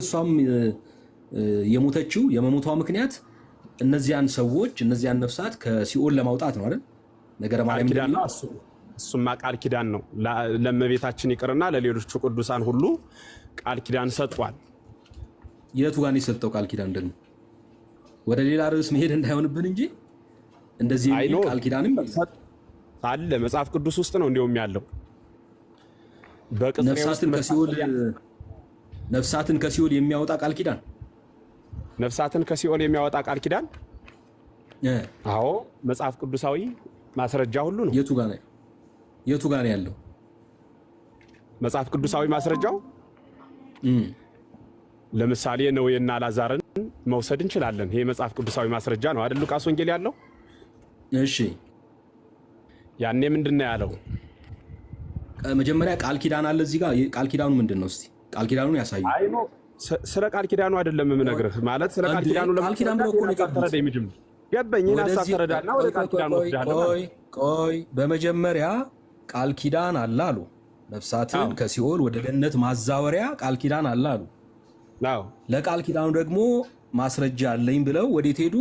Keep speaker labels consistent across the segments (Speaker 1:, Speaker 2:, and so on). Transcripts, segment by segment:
Speaker 1: እሷም የሞተችው የመሞቷ ምክንያት እነዚያን ሰዎች እነዚያን ነፍሳት ከሲኦል ለማውጣት ነው አይደል? ነገረ ማርያም
Speaker 2: ኪዳን ነው እሱማ ቃል ኪዳን ነው። ለእመቤታችን ይቅርና ለሌሎቹ ቅዱሳን ሁሉ ቃል ኪዳን ሰጥቷል።
Speaker 1: የቱ ጋር ነው የሰጠው ቃል ኪዳን? ደግሞ ወደ ሌላ ርዕስ መሄድ እንዳይሆንብን እንጂ እንደዚህ ቃል ኪዳንም
Speaker 2: አለ መጽሐፍ ቅዱስ ውስጥ ነው እንደውም ያለው።
Speaker 1: ነፍሳትን ከሲኦል የሚያወጣ ቃል ኪዳን
Speaker 2: ነፍሳትን ከሲኦል የሚያወጣ ቃል ኪዳን አዎ መጽሐፍ ቅዱሳዊ ማስረጃ ሁሉ ነው። የቱ ጋር ነው ያለው መጽሐፍ ቅዱሳዊ ማስረጃው? ለምሳሌ ነዌና አልዓዛርን መውሰድ እንችላለን። ይሄ መጽሐፍ ቅዱሳዊ ማስረጃ ነው አይደል? ሉቃስ ወንጌል ያለው።
Speaker 1: እሺ
Speaker 2: ያኔ ምንድነው ያለው?
Speaker 1: መጀመሪያ ቃል ኪዳን አለ እዚህ ጋር። ቃል ኪዳኑ ምንድነው? እስቲ ቃል ኪዳኑን ያሳዩ።
Speaker 2: አይ ነው ስለ ቃል ኪዳኑ አይደለም የምነግርህ። ማለት ስለ ቃል ኪዳኑ
Speaker 1: ቃል ኪዳን ብለው እኮ ነው የገባኝ።
Speaker 2: ገባኝና ሐሳብ ተረዳና ወደ ቃል ኪዳኑ ወስዳለሁ።
Speaker 1: ቆይ በመጀመሪያ ቃል ኪዳን አለ አሉ። ነፍሳትን ከሲኦል ወደ ገነት ማዛወሪያ ቃል ኪዳን አለ አሉ። ለቃል ኪዳኑ ደግሞ ማስረጃ አለኝ ብለው ወዴት ሄዱ?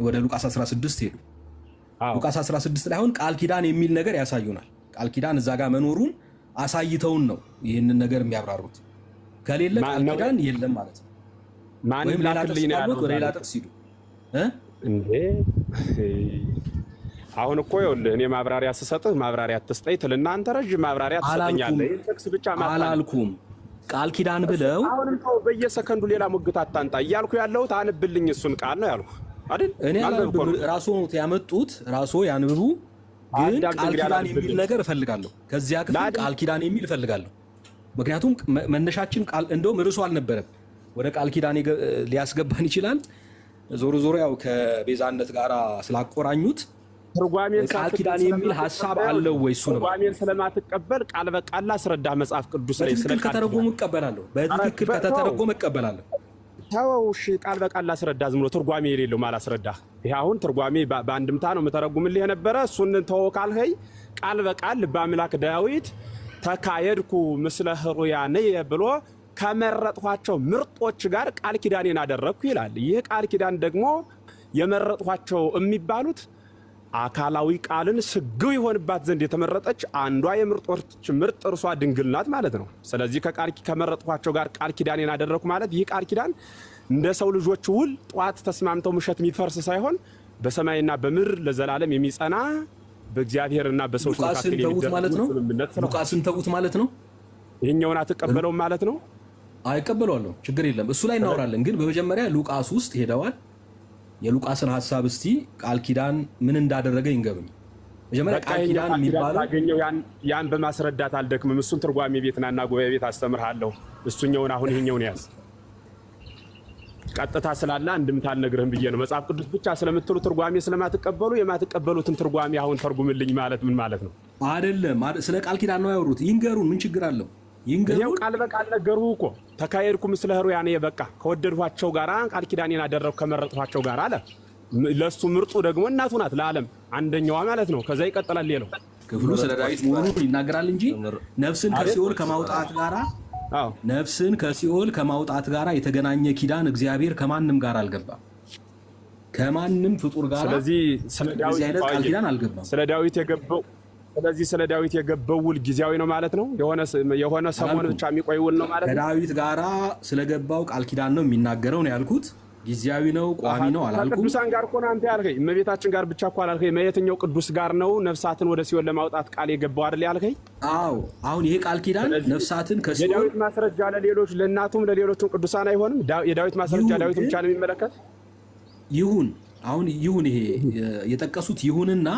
Speaker 1: ወደ ሉቃስ 16 ሄዱ። ሉቃስ 16 ላይ አሁን ቃል ኪዳን የሚል ነገር ያሳዩናል። ቃል ኪዳን እዛ ጋር መኖሩን አሳይተውን ነው ይህንን ነገር የሚያብራሩት። ከሌለ ቃል ኪዳን የለም ማለት ነው።
Speaker 2: ማንም ላክልኝ ነው ያለው።
Speaker 1: ወደ ሌላ ጥቅስ ሂዱ
Speaker 2: እንዴ። አሁን እኮ ይኸውልህ እኔ ማብራሪያ ስሰጥህ ማብራሪያ አትስጠኝ ትልና አንተ ረጅም ማብራሪያ ትሰጠኛለህ። ጥቅስ ብቻ
Speaker 1: አላልኩም። ቃል ኪዳን ብለው
Speaker 2: አሁንም ተው በየሰከንዱ ሌላ ሙግት አታንጣ እያልኩ ያለሁት አንብልኝ እሱን ቃል ነው ያልኩህ አይደል?
Speaker 1: እኔ አላልኩም። ራሱ ያመጡት ራሱ ያንብቡ። ግን ቃል ኪዳን የሚል ነገር እፈልጋለሁ። ከዚያ ክፍል ቃል ኪዳን የሚል እፈልጋለሁ። ምክንያቱም መነሻችን ቃል እንደውም ርዕሱ አልነበረም። ወደ ቃል ኪዳን ሊያስገባን ይችላል። ዞሮ ዞሮ ያው ከቤዛነት ጋር ስላቆራኙት
Speaker 2: ትርጓሜን
Speaker 1: ቃል ኪዳን የሚል ሐሳብ አለው ወይ? እሱ ነው
Speaker 2: ትርጓሜን ስለማትቀበል ቃል በቃል አስረዳ መጽሐፍ ቅዱስ ላይ ስለ ቃል
Speaker 1: ከተረጎሙ እቀበላለሁ። በትክክል ከተተረጎመ እቀበላለሁ።
Speaker 2: ተወው እሺ፣ ቃል በቃል አስረዳ። ዝም ብሎ ትርጓሜ የሌለው ማላስረዳ። ይሄ አሁን ትርጓሜ በአንድምታ ነው የምተረጉምልህ የነበረ። እሱን ተወው ካልኸኝ ቃል በቃል በአምላክ ዳዊት ተካየድኩ ምስለ ሕሩያነ ብሎ ከመረጥኋቸው ምርጦች ጋር ቃል ኪዳኔን አደረግኩ ይላል። ይህ ቃል ኪዳን ደግሞ የመረጥኋቸው የሚባሉት አካላዊ ቃልን ስግው ይሆንባት ዘንድ የተመረጠች አንዷ የምርጦች ምርጥ እርሷ ድንግል ናት ማለት ነው። ስለዚህ ከመረጥኋቸው ጋር ቃል ኪዳኔን አደረግኩ ማለት ይህ ቃል ኪዳን እንደ ሰው ልጆች ውል ጧት ተስማምተው ምሸት የሚፈርስ ሳይሆን በሰማይና በምድር ለዘላለም የሚጸና በእግዚአብሔርና በሰዎች መካከል የሚደረግ ስምምነት ነው።
Speaker 1: ሉቃስን ተውት ማለት ነው።
Speaker 2: ይሄኛውን አትቀበለውም ማለት ነው።
Speaker 1: አይቀበለዋለሁ፣ ችግር የለም። እሱ ላይ እናወራለን። ግን በመጀመሪያ ሉቃስ ውስጥ ሄደዋል። የሉቃስን ሐሳብ እስቲ ቃል ኪዳን ምን እንዳደረገ ይንገሩኝ። መጀመሪያ ቃል ኪዳን የሚባለው
Speaker 2: ያን በማስረዳት አልደክምም። እሱን ትርጓሜ ቤትና ጉባኤ ቤት አስተምርሃለሁ። እሱኛውን አሁን ይሄኛውን ያዝ። ቀጥታ ስላለ አንድምታ አልነግርህም ብዬ ነው። መጽሐፍ ቅዱስ ብቻ ስለምትሉ ትርጓሜ ስለማትቀበሉ የማትቀበሉትን ትርጓሜ አሁን ተርጉምልኝ ማለት ምን ማለት ነው?
Speaker 1: አይደለም፣ ስለ ቃል ኪዳን ነው ያወሩት። ይንገሩን፣ ምን ችግር አለው?
Speaker 2: ይሄው ቃል በቃል ነገርሁ እኮ ተካየድኩ ምስለ ሕሩያነ በቃ ከወደድኋቸው ጋራ ቃል ኪዳኔን አደረግኩ ከመረጥኋቸው ጋር አለ። ለሱ ምርጡ ደግሞ እናቱ ናት ለዓለም አንደኛዋ ማለት ነው። ከዛ ይቀጥላል። ሌላው
Speaker 1: ክፍሉ ስለ ዳዊት መሆኑን ይናገራል እንጂ ነፍስን ከሲኦል ከማውጣት ጋራ ነፍስን ከሲኦል ከማውጣት ጋራ የተገናኘ ኪዳን እግዚአብሔር ከማንም ጋር አልገባም። ከማንም ፍጡር ጋር
Speaker 2: ስለዚህ ስለ ዳዊት
Speaker 1: አይነት ቃል ኪዳን አልገባም።
Speaker 2: ስለ ዳዊት የገባው ስለዚህ ስለ ዳዊት የገባው ውል ጊዜያዊ ነው ማለት ነው። የሆነ ሰሞን ብቻ የሚቆይ ውል ነው ማለት ነው።
Speaker 1: ከዳዊት ጋራ ስለገባው ቃል ኪዳን ነው የሚናገረው ነው ያልኩት። ጊዜያዊ ነው ቋሚ ነው አላልኩም።
Speaker 2: ቅዱሳን ጋር እኮ ነው አንተ ያልከኝ። እመቤታችን ጋር ብቻ እኮ አላልከኝ። የትኛው ቅዱስ ጋር ነው ነፍሳትን ወደ ሲኦል ለማውጣት ቃል የገባው አይደል ያልከኝ?
Speaker 1: አዎ። አሁን ይሄ ቃል ኪዳን ነፍሳትን ከሲኦል
Speaker 2: የዳዊት ማስረጃ ለሌሎች ለእናቱም ለሌሎችም ቅዱሳን አይሆንም። የዳዊት ማስረጃ ዳዊት ብቻ ነው የሚመለከት።
Speaker 1: ይሁን አሁን ይሁን ይሄ የጠቀሱት ይሁንና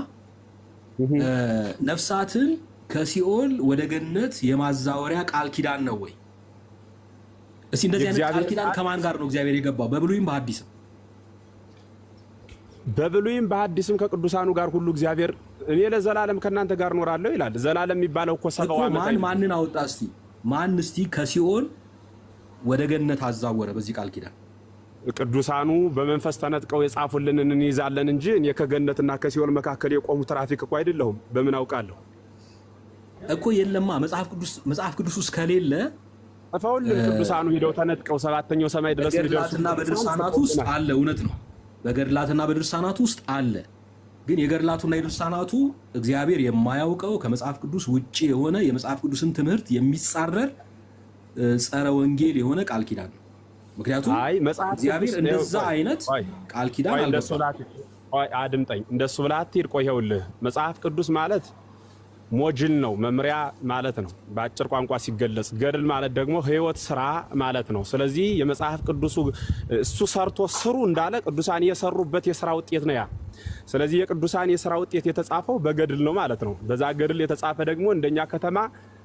Speaker 1: ነፍሳትን ከሲኦል ወደ ገነት የማዛወሪያ ቃል ኪዳን ነው ወይ? እስቲ እንደዚህ አይነት ቃል ኪዳን ከማን ጋር ነው እግዚአብሔር የገባው? በብሉይም በሐዲስም
Speaker 2: በብሉይም በሐዲስም ከቅዱሳኑ ጋር ሁሉ እግዚአብሔር እኔ ለዘላለም ከእናንተ ጋር እኖራለሁ ይላል። ዘላለም የሚባለው እኮ 70 ዓመት
Speaker 1: ማንን አወጣ? እስቲ ማን እስቲ ከሲኦል ወደ ገነት አዛወረ በዚህ ቃል ኪዳን?
Speaker 2: ቅዱሳኑ በመንፈስ ተነጥቀው የጻፉልንን እንይዛለን እንጂ እኔ ከገነትና ከሲኦል መካከል የቆሙ ትራፊክ እኮ አይደለሁም። በምን አውቃለሁ
Speaker 1: እኮ የለማ መጽሐፍ ቅዱስ ውስጥ ከሌለ
Speaker 2: ጽፈውልን ቅዱሳኑ ሂደው ተነጥቀው ሰባተኛው ሰማይ ድረስ
Speaker 1: በገድላትና በድርሳናት ውስጥ አለ። እውነት ነው፣ በገድላትና በድርሳናት ውስጥ አለ። ግን የገድላቱና የድርሳናቱ እግዚአብሔር የማያውቀው ከመጽሐፍ ቅዱስ ውጪ የሆነ የመጽሐፍ ቅዱስን ትምህርት የሚጻረር ጸረ ወንጌል የሆነ ቃል ኪዳን ነው። ምክንያቱም እግዚአብሔር እንደዛ አይነት ቃል ኪዳን አልገባም።
Speaker 2: አድምጠኝ፣ እንደሱ ብለህ አትሂድ። ቆይ ይኸውልህ መጽሐፍ ቅዱስ ማለት ሞጅል ነው፣ መምሪያ ማለት ነው በአጭር ቋንቋ ሲገለጽ። ገድል ማለት ደግሞ ሕይወት ስራ ማለት ነው። ስለዚህ የመጽሐፍ ቅዱሱ እሱ ሰርቶ ስሩ እንዳለ ቅዱሳን የሰሩበት የስራ ውጤት ነው ያ። ስለዚህ የቅዱሳን የስራ ውጤት የተጻፈው በገድል ነው ማለት ነው። በዛ ገድል የተጻፈ ደግሞ እንደኛ ከተማ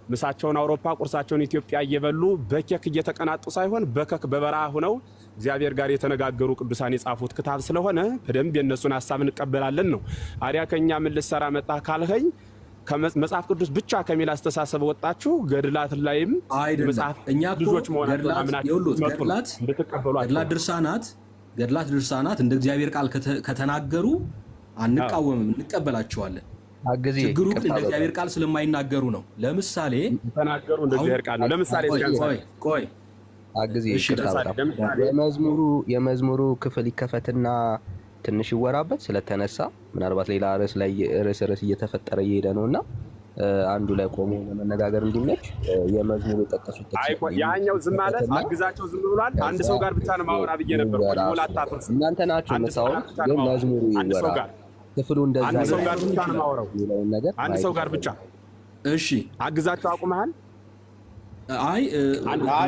Speaker 2: ምሳቸውን አውሮፓ ቁርሳቸውን ኢትዮጵያ እየበሉ በኬክ እየተቀናጡ ሳይሆን በከክ በበረሃ ሆነው እግዚአብሔር ጋር የተነጋገሩ ቅዱሳን የጻፉት ክታብ ስለሆነ በደንብ የነሱን ሐሳብ እንቀበላለን ነው። አሪያ ከኛ ምን ልሰራ መጣ ካልኸኝ ከመጽሐፍ ቅዱስ ብቻ ከሚል አስተሳሰብ ወጣችሁ ገድላት ላይም
Speaker 1: መጽሐፍ እኛ ልጆች መሆናቸው አምናችሁ ገድላት ድርሳናት እንደ እግዚአብሔር ቃል ከተናገሩ አንቃወምም፣ እንቀበላቸዋለን። ችግሩ እንደ እግዚአብሔር ቃል ስለማይናገሩ ነው። ለምሳሌ
Speaker 2: ተናገሩ እንደ እግዚአብሔር ቃል ነው። ለምሳሌ
Speaker 1: ቆይ
Speaker 3: የመዝሙሩ ክፍል ይከፈትና ትንሽ ይወራበት ስለተነሳ ምናልባት ሌላ ርዕስ እየተፈጠረ እየሄደ ነውና አንዱ ላይ ቆሞ ለመነጋገር እንዲመች የመዝሙሩ የጠቀሱት
Speaker 2: ያኛው ዝም ማለት አግዛቸው ዝም ብሏል። አንድ ሰው ጋር ብቻ ነው ማወራ ብዬ ነበር። ወላታቶስ
Speaker 3: እናንተ ናችሁ መሳውት ግን መዝሙሩ ይወራ ክፍሉ እንደዛ
Speaker 2: አንድ ሰው ጋር ብቻ ነው ማወራው
Speaker 3: ነገር
Speaker 2: አንድ ሰው ጋር ብቻ። እሺ አግዛቸው አቁመሃል።
Speaker 1: አይ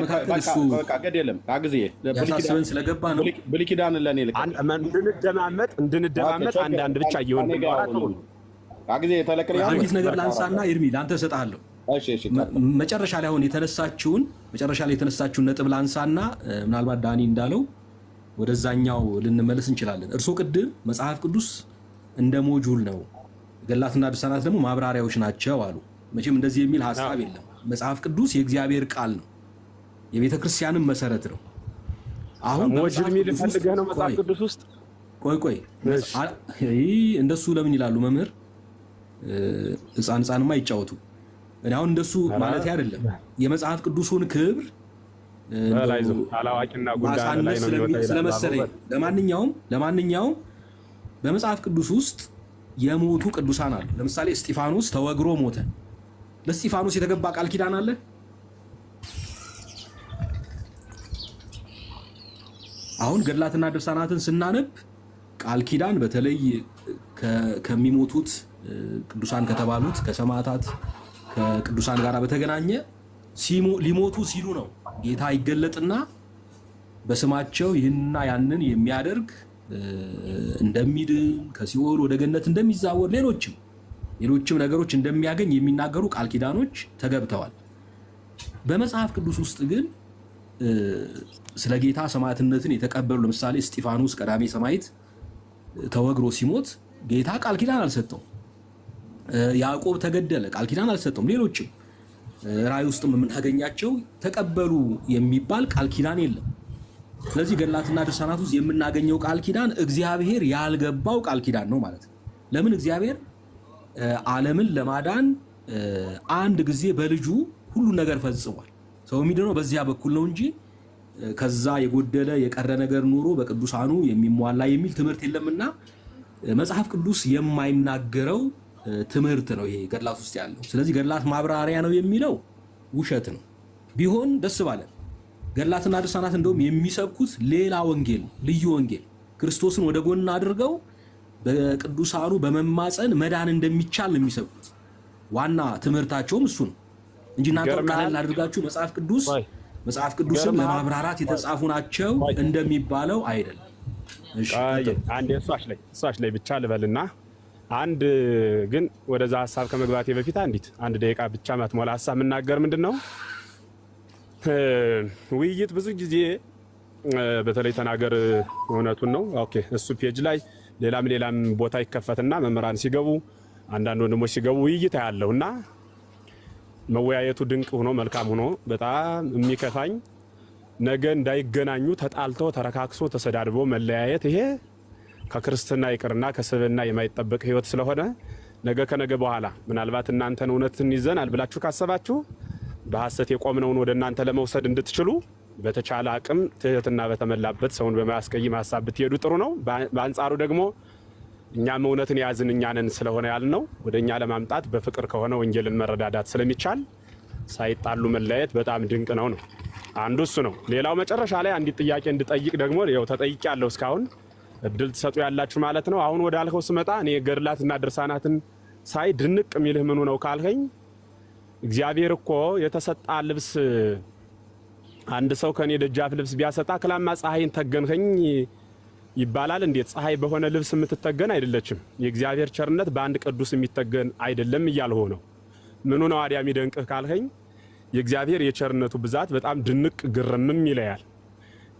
Speaker 1: መካከል እሱ
Speaker 4: በቃ ገድ የለም አግዜ
Speaker 1: ያሳስበን ስለገባ ነው።
Speaker 4: ብሉይ ኪዳን ለኔ ልክ
Speaker 2: እንድንደማመጥ አንዳንድ ብቻ እየሆነ
Speaker 4: አግዜ ተለከለ
Speaker 1: አንዲት ነገር ላንሳና ኤርሚ ላንተ እሰጥሃለሁ።
Speaker 4: እሺ
Speaker 1: መጨረሻ ላይ አሁን የተነሳችውን ነጥብ ላንሳና ምናልባት ዳኒ እንዳለው ወደዛኛው ልንመለስ እንችላለን። እርሶ ቅድም መጽሐፍ ቅዱስ እንደ ሞጁል ነው፣ ገድላትና ድርሳናት ደግሞ ማብራሪያዎች ናቸው አሉ። መቼም እንደዚህ የሚል ሐሳብ የለም። መጽሐፍ ቅዱስ የእግዚአብሔር ቃል ነው፣ የቤተ ክርስቲያንም መሰረት ነው። አሁን
Speaker 2: ሞጁል የሚል ፈልገህ ነው መጽሐፍ ቅዱስ ውስጥ?
Speaker 1: ቆይ እንደሱ ለምን ይላሉ መምህር? ሕፃንማ ይጫወቱ። እኔ አሁን እንደሱ ማለት አይደለም። የመጽሐፍ ቅዱሱን ክብር
Speaker 2: አላዋቂና ጉዳይ ላይ ነው
Speaker 1: ስለመሰለኝ ለማንኛውም በመጽሐፍ ቅዱስ ውስጥ የሞቱ ቅዱሳን አሉ። ለምሳሌ እስጢፋኖስ ተወግሮ ሞተ። ለእስጢፋኖስ የተገባ ቃል ኪዳን አለ? አሁን ገድላትና ድርሳናትን ስናነብ ቃል ኪዳን በተለይ ከሚሞቱት ቅዱሳን ከተባሉት ከሰማዕታት ከቅዱሳን ጋር በተገናኘ ሊሞቱ ሲሉ ነው ጌታ ይገለጥና በስማቸው ይህንና ያንን የሚያደርግ እንደሚድን ከሲኦል ወደ ገነት እንደሚዛወር ሌሎችም ነገሮች እንደሚያገኝ የሚናገሩ ቃል ኪዳኖች ተገብተዋል። በመጽሐፍ ቅዱስ ውስጥ ግን ስለ ጌታ ሰማዕትነትን የተቀበሉ ለምሳሌ እስጢፋኖስ ቀዳሜ ሰማዕት ተወግሮ ሲሞት ጌታ ቃል ኪዳን አልሰጠውም። ያዕቆብ ተገደለ፣ ቃል ኪዳን አልሰጠውም። ሌሎችም ራእይ ውስጥም የምናገኛቸው ተቀበሉ የሚባል ቃል ኪዳን የለም። ስለዚህ ገድላትና ድርሳናት ውስጥ የምናገኘው ቃል ኪዳን እግዚአብሔር ያልገባው ቃል ኪዳን ነው ማለት ነው። ለምን? እግዚአብሔር ዓለምን ለማዳን አንድ ጊዜ በልጁ ሁሉን ነገር ፈጽሟል። ሰው የሚድነው በዚያ በኩል ነው እንጂ ከዛ የጎደለ የቀረ ነገር ኑሮ በቅዱሳኑ የሚሟላ የሚል ትምህርት የለምና መጽሐፍ ቅዱስ የማይናገረው ትምህርት ነው ይሄ ገድላት ውስጥ ያለው። ስለዚህ ገድላት ማብራሪያ ነው የሚለው ውሸት ነው። ቢሆን ደስ ባለን። ገድላትና ድርሳናት እንደውም የሚሰብኩት ሌላ ወንጌል፣ ልዩ ወንጌል ክርስቶስን ወደ ጎን አድርገው በቅዱሳኑ በመማፀን መዳን እንደሚቻል ነው የሚሰብኩት። ዋና ትምህርታቸውም እሱ ነው እንጂ እናንተ ቀለል አድርጋችሁ መጽሐፍ ቅዱስን ለማብራራት የተጻፉ ናቸው እንደሚባለው አይደለም።
Speaker 2: እሺ አንዴ እሷሽ ላይ ብቻ ልበልና አንድ ግን ወደዛ ሐሳብ ከመግባቴ በፊት አንድ ደቂቃ ብቻ ማትሞላ ሐሳብ የምናገር ምንድነው ውይይት ብዙ ጊዜ በተለይ ተናገር እውነቱን ነው። ኦኬ እሱ ፔጅ ላይ ሌላም ቦታ ይከፈትና መምህራን ሲገቡ አንዳንድ ወንድሞች ሲገቡ ውይይት ያለውና መወያየቱ ድንቅ ሆኖ መልካም ሆኖ በጣም የሚከፋኝ ነገ እንዳይገናኙ ተጣልቶ ተረካክሶ ተሰዳድቦ መለያየት ይሄ ከክርስትና ይቅርና ከስብዕና የማይጠበቅ ህይወት ስለሆነ ነገ ከነገ በኋላ ምናልባት እናንተን እውነትን ይዘናል ብላችሁ ካሰባችሁ በሐሰት የቆምነውን ወደ እናንተ ለመውሰድ እንድትችሉ በተቻለ አቅም ትህትና በተመላበት ሰውን በማያስቀይም ሐሳብ ብትሄዱ ጥሩ ነው። በአንጻሩ ደግሞ እኛም እውነትን የያዝን እኛ ነን ስለሆነ ያልነው ወደ እኛ ለማምጣት በፍቅር ከሆነ ወንጌልን መረዳዳት ስለሚቻል ሳይጣሉ መለያየት በጣም ድንቅ ነው። አንዱ እሱ ነው። ሌላው መጨረሻ ላይ አንዲት ጥያቄ እንድጠይቅ ደግሞ ያው ተጠይቄያለሁ። እስካሁን እድል ትሰጡ ያላችሁ ማለት ነው። አሁን ወደ አልከው ስመጣ እኔ ገድላትና ድርሳናትን ሳይ ድንቅ የሚልህ ምኑ ነው ካልከኝ፣ እግዚአብሔር እኮ የተሰጣ ልብስ አንድ ሰው ከኔ ደጃፍ ልብስ ቢያሰጣ ክላማ ፀሐይን ተገንከኝ ይባላል። እንዴት ፀሐይ በሆነ ልብስ የምትተገን አይደለችም። የእግዚአብሔር ቸርነት በአንድ ቅዱስ የሚተገን አይደለም እያልሆ ነው። ምኑ ነው አዲያ የሚደንቅህ ካልከኝ፣ የእግዚአብሔር የቸርነቱ ብዛት በጣም ድንቅ ግርምም ይለያል።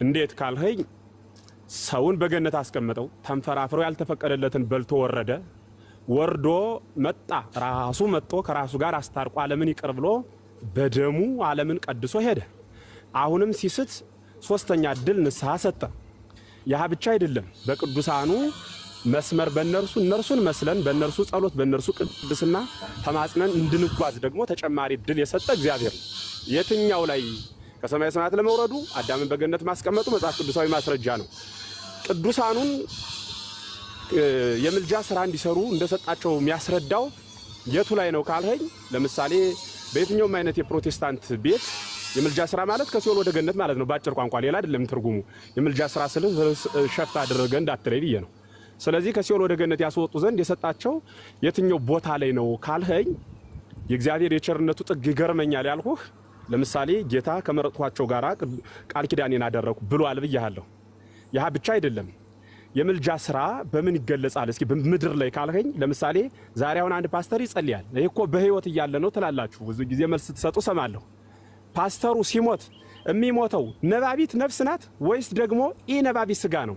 Speaker 2: እንዴት ካልከኝ፣ ሰውን በገነት አስቀመጠው፣ ተንፈራፍሮ ያልተፈቀደለትን በልቶ ወረደ። ወርዶ መጣ፣ ራሱ መጥቶ ከራሱ ጋር አስታርቆ ዓለምን ይቅር ብሎ በደሙ ዓለምን ቀድሶ ሄደ። አሁንም ሲስት ሶስተኛ እድል ንስሐ ሰጠ። ያ ብቻ አይደለም፣ በቅዱሳኑ መስመር እነርሱን መስለን በእነርሱ ጸሎት በእነርሱ ቅድስና ተማጽነን እንድንጓዝ ደግሞ ተጨማሪ እድል የሰጠ እግዚአብሔር ነው። የትኛው ላይ ከሰማይ ሰማያት ለመውረዱ አዳምን በገነት ማስቀመጡ መጽሐፍ ቅዱሳዊ ማስረጃ ነው። ቅዱሳኑን የምልጃ ስራ እንዲሰሩ እንደሰጣቸው የሚያስረዳው የቱ ላይ ነው ካልኸኝ፣ ለምሳሌ በየትኛውም አይነት የፕሮቴስታንት ቤት የምልጃ ስራ ማለት ከሲኦል ወደ ገነት ማለት ነው። በአጭር ቋንቋ ሌላ አይደለም ትርጉሙ። የምልጃ ስራ ስለ ሸፍት አደረገ እንዳትለይ ብዬ ነው። ስለዚህ ከሲኦል ወደ ገነት ያስወጡ ዘንድ የሰጣቸው የትኛው ቦታ ላይ ነው ካልኸኝ፣ የእግዚአብሔር የቸርነቱ ጥግ ይገርመኛል ያልኩህ። ለምሳሌ ጌታ ከመረጥኳቸው ጋራ ቃል ኪዳኔን አደረኩ ብሏል ብያለሁ። ያ ብቻ አይደለም። የምልጃ ስራ በምን ይገለጻል እስኪ በምድር ላይ ካልኸኝ፣ ለምሳሌ ዛሬ አሁን አንድ ፓስተር ይጸልያል። ይሄ እኮ በህይወት እያለ ነው ትላላችሁ። ብዙ ጊዜ መልስ ትሰጡ ሰማለሁ። ፓስተሩ ሲሞት የሚሞተው ነባቢት ነፍስ ናት ወይስ ደግሞ ኢ ነባቢት ስጋ ነው?